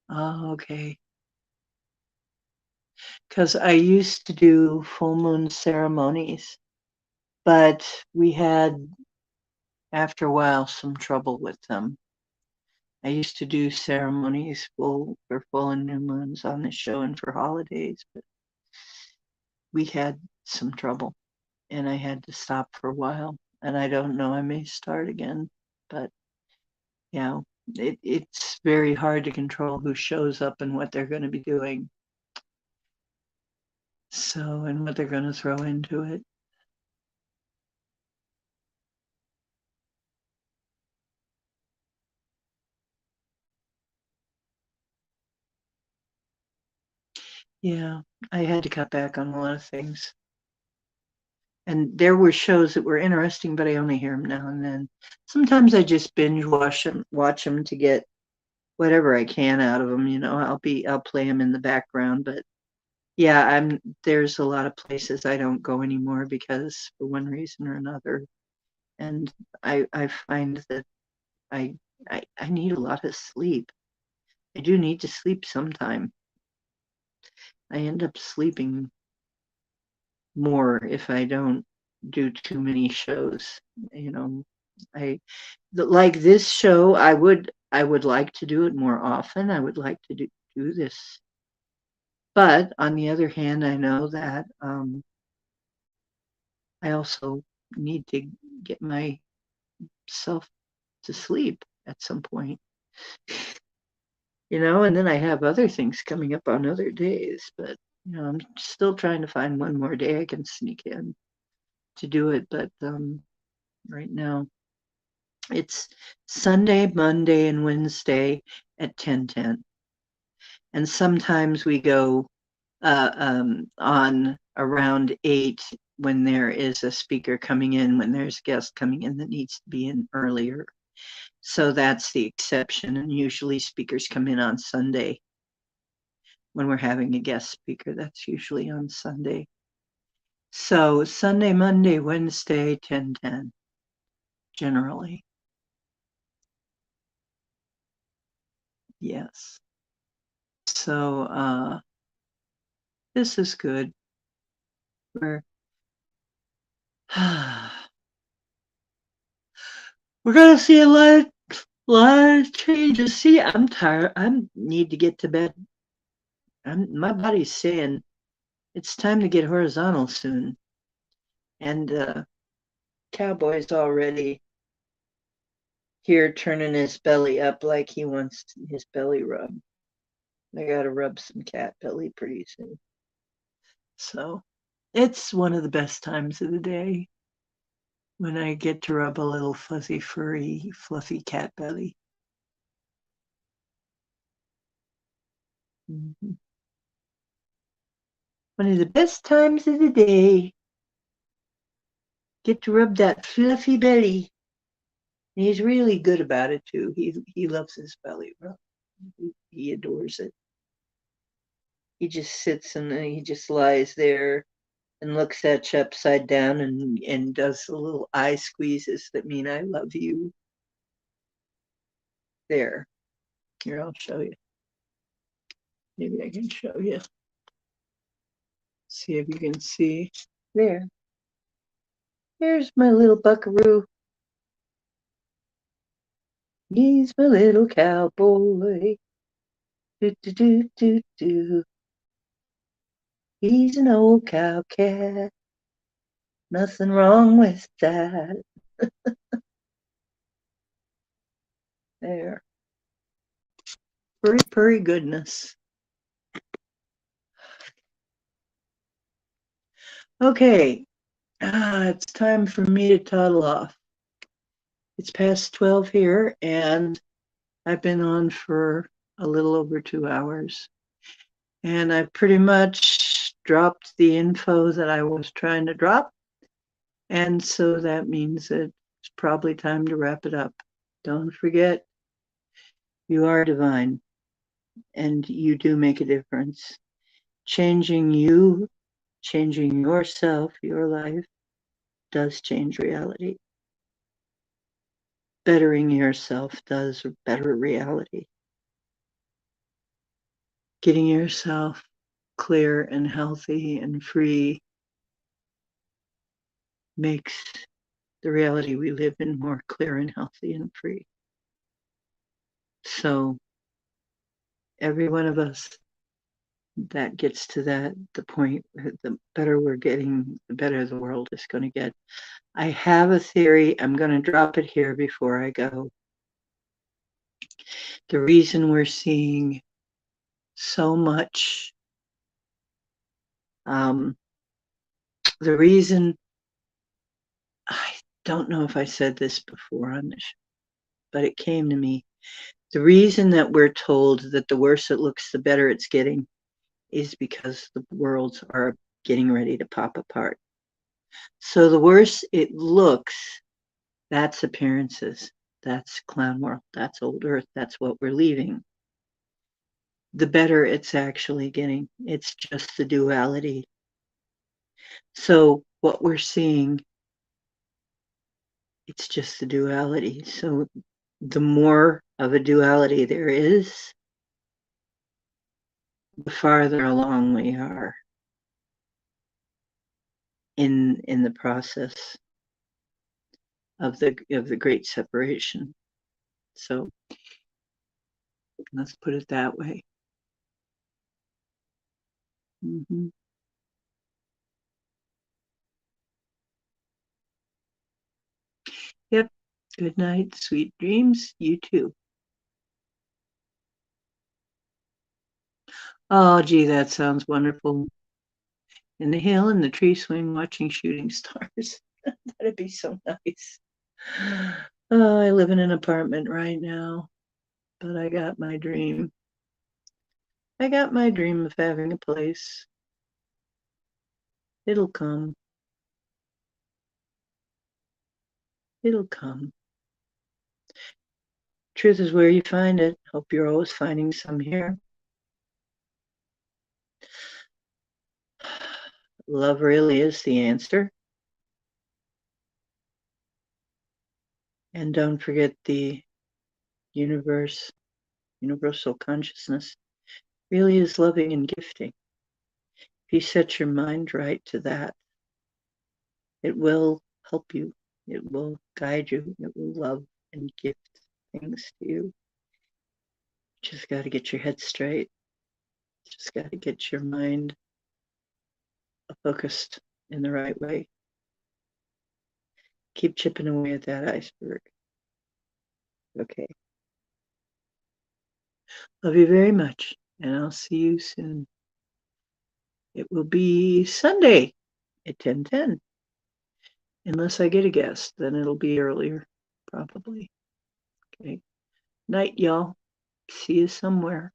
Oh, okay. Because I used to do full moon ceremonies, but we had, after a while, some trouble with them. I used to do ceremonies for full and new moons on the show and for holidays, but we had some trouble and I had to stop for a while. And I don't know, I may start again. But yeah, it's very hard to control who shows up and what they're going to be doing. So, and what they're going to throw into it. Yeah, I had to cut back on a lot of things. And there were shows that were interesting, but I only hear them now and then. Sometimes I just binge watch them to get whatever I can out of them. I'll play them in the background, but yeah, there's a lot of places I don't go anymore because for one reason or another. And I find that I, I need a lot of sleep. I do need to sleep sometime. I end up sleeping more if I don't do too many shows. I like this show. I would like to do it more often. I would like to do this. But on the other hand, I know that I also need to get myself to sleep at some point. And then I have other things coming up on other days, but I'm still trying to find one more day I can sneak in to do it. But right now it's Sunday, Monday, and Wednesday at 10:10. And sometimes we go on around 8 when there is a speaker coming in, when there's a guest coming in that needs to be in earlier. So that's the exception. And usually speakers come in on Sunday when we're having a guest speaker. That's usually on Sunday. So Sunday, Monday, Wednesday, 10:10, generally. Yes. So this is good. We're we're gonna see a lot of changes. See, I'm tired. I need to get to bed. My body's saying it's time to get horizontal soon. And Cowboy's already here turning his belly up like he wants his belly rubbed. I gotta rub some cat belly pretty soon. So it's one of the best times of the day when I get to rub a little fuzzy, furry, fluffy cat belly. Mm-hmm. One of the best times of the day. Get to rub that fluffy belly. And he's really good about it too. He loves his belly rub. He adores it. He just sits and he just lies there and looks at you upside down and does the little eye squeezes that mean I love you. There. Here, I'll show you. Maybe I can show you. See if you can see. There. There's my little buckaroo. He's my little cowboy. Do, do, do, do, do. He's an old cow cat. Nothing wrong with that. There. Purry goodness. Okay. It's time for me to toddle off. It's past 12 here, and I've been on for a little over 2 hours. And I've pretty much dropped the info that I was trying to drop. And so that means that it's probably time to wrap it up. Don't forget, you are divine, and you do make a difference. Changing you, changing yourself, your life, does change reality. Bettering yourself does better reality. Getting yourself clear and healthy and free makes the reality we live in more clear and healthy and free. So every one of us that gets to the point, the better we're getting, the better the world is going to get. I have a theory. I'm going to drop it here before I go. The reason we're seeing so much, the reason, I don't know if I said this before on this, but it came to me. The reason that we're told that the worse it looks, the better it's getting is because the worlds are getting ready to pop apart. So the worse it looks, that's appearances. That's clown world. That's old earth. That's what we're leaving. The better it's actually getting. It's just the duality. So what we're seeing, it's just the duality. So the more of a duality there is, the farther along we are in the process of the great separation. So let's put it that way. Mm-hmm. Yep. Good night, sweet dreams. You too. Oh, gee, that sounds wonderful. In the hill and the tree swing, watching shooting stars. That'd be so nice. Oh, I live in an apartment right now, but I got my dream. I got my dream of having a place. It'll come. It'll come. Truth is where you find it. Hope you're always finding some here. Love really is the answer. And don't forget the universe, universal consciousness really is loving and gifting. If you set your mind right to that, it will help you. It will guide you. It will love and gift things to you. Just got to get your head straight. Just got to get your mind focused in the right way. Keep chipping away at that iceberg. Okay. Love you very much, and I'll see you soon. It will be Sunday at 10:10. Unless I get a guest, then it'll be earlier, probably. Okay. Night, y'all. See you somewhere.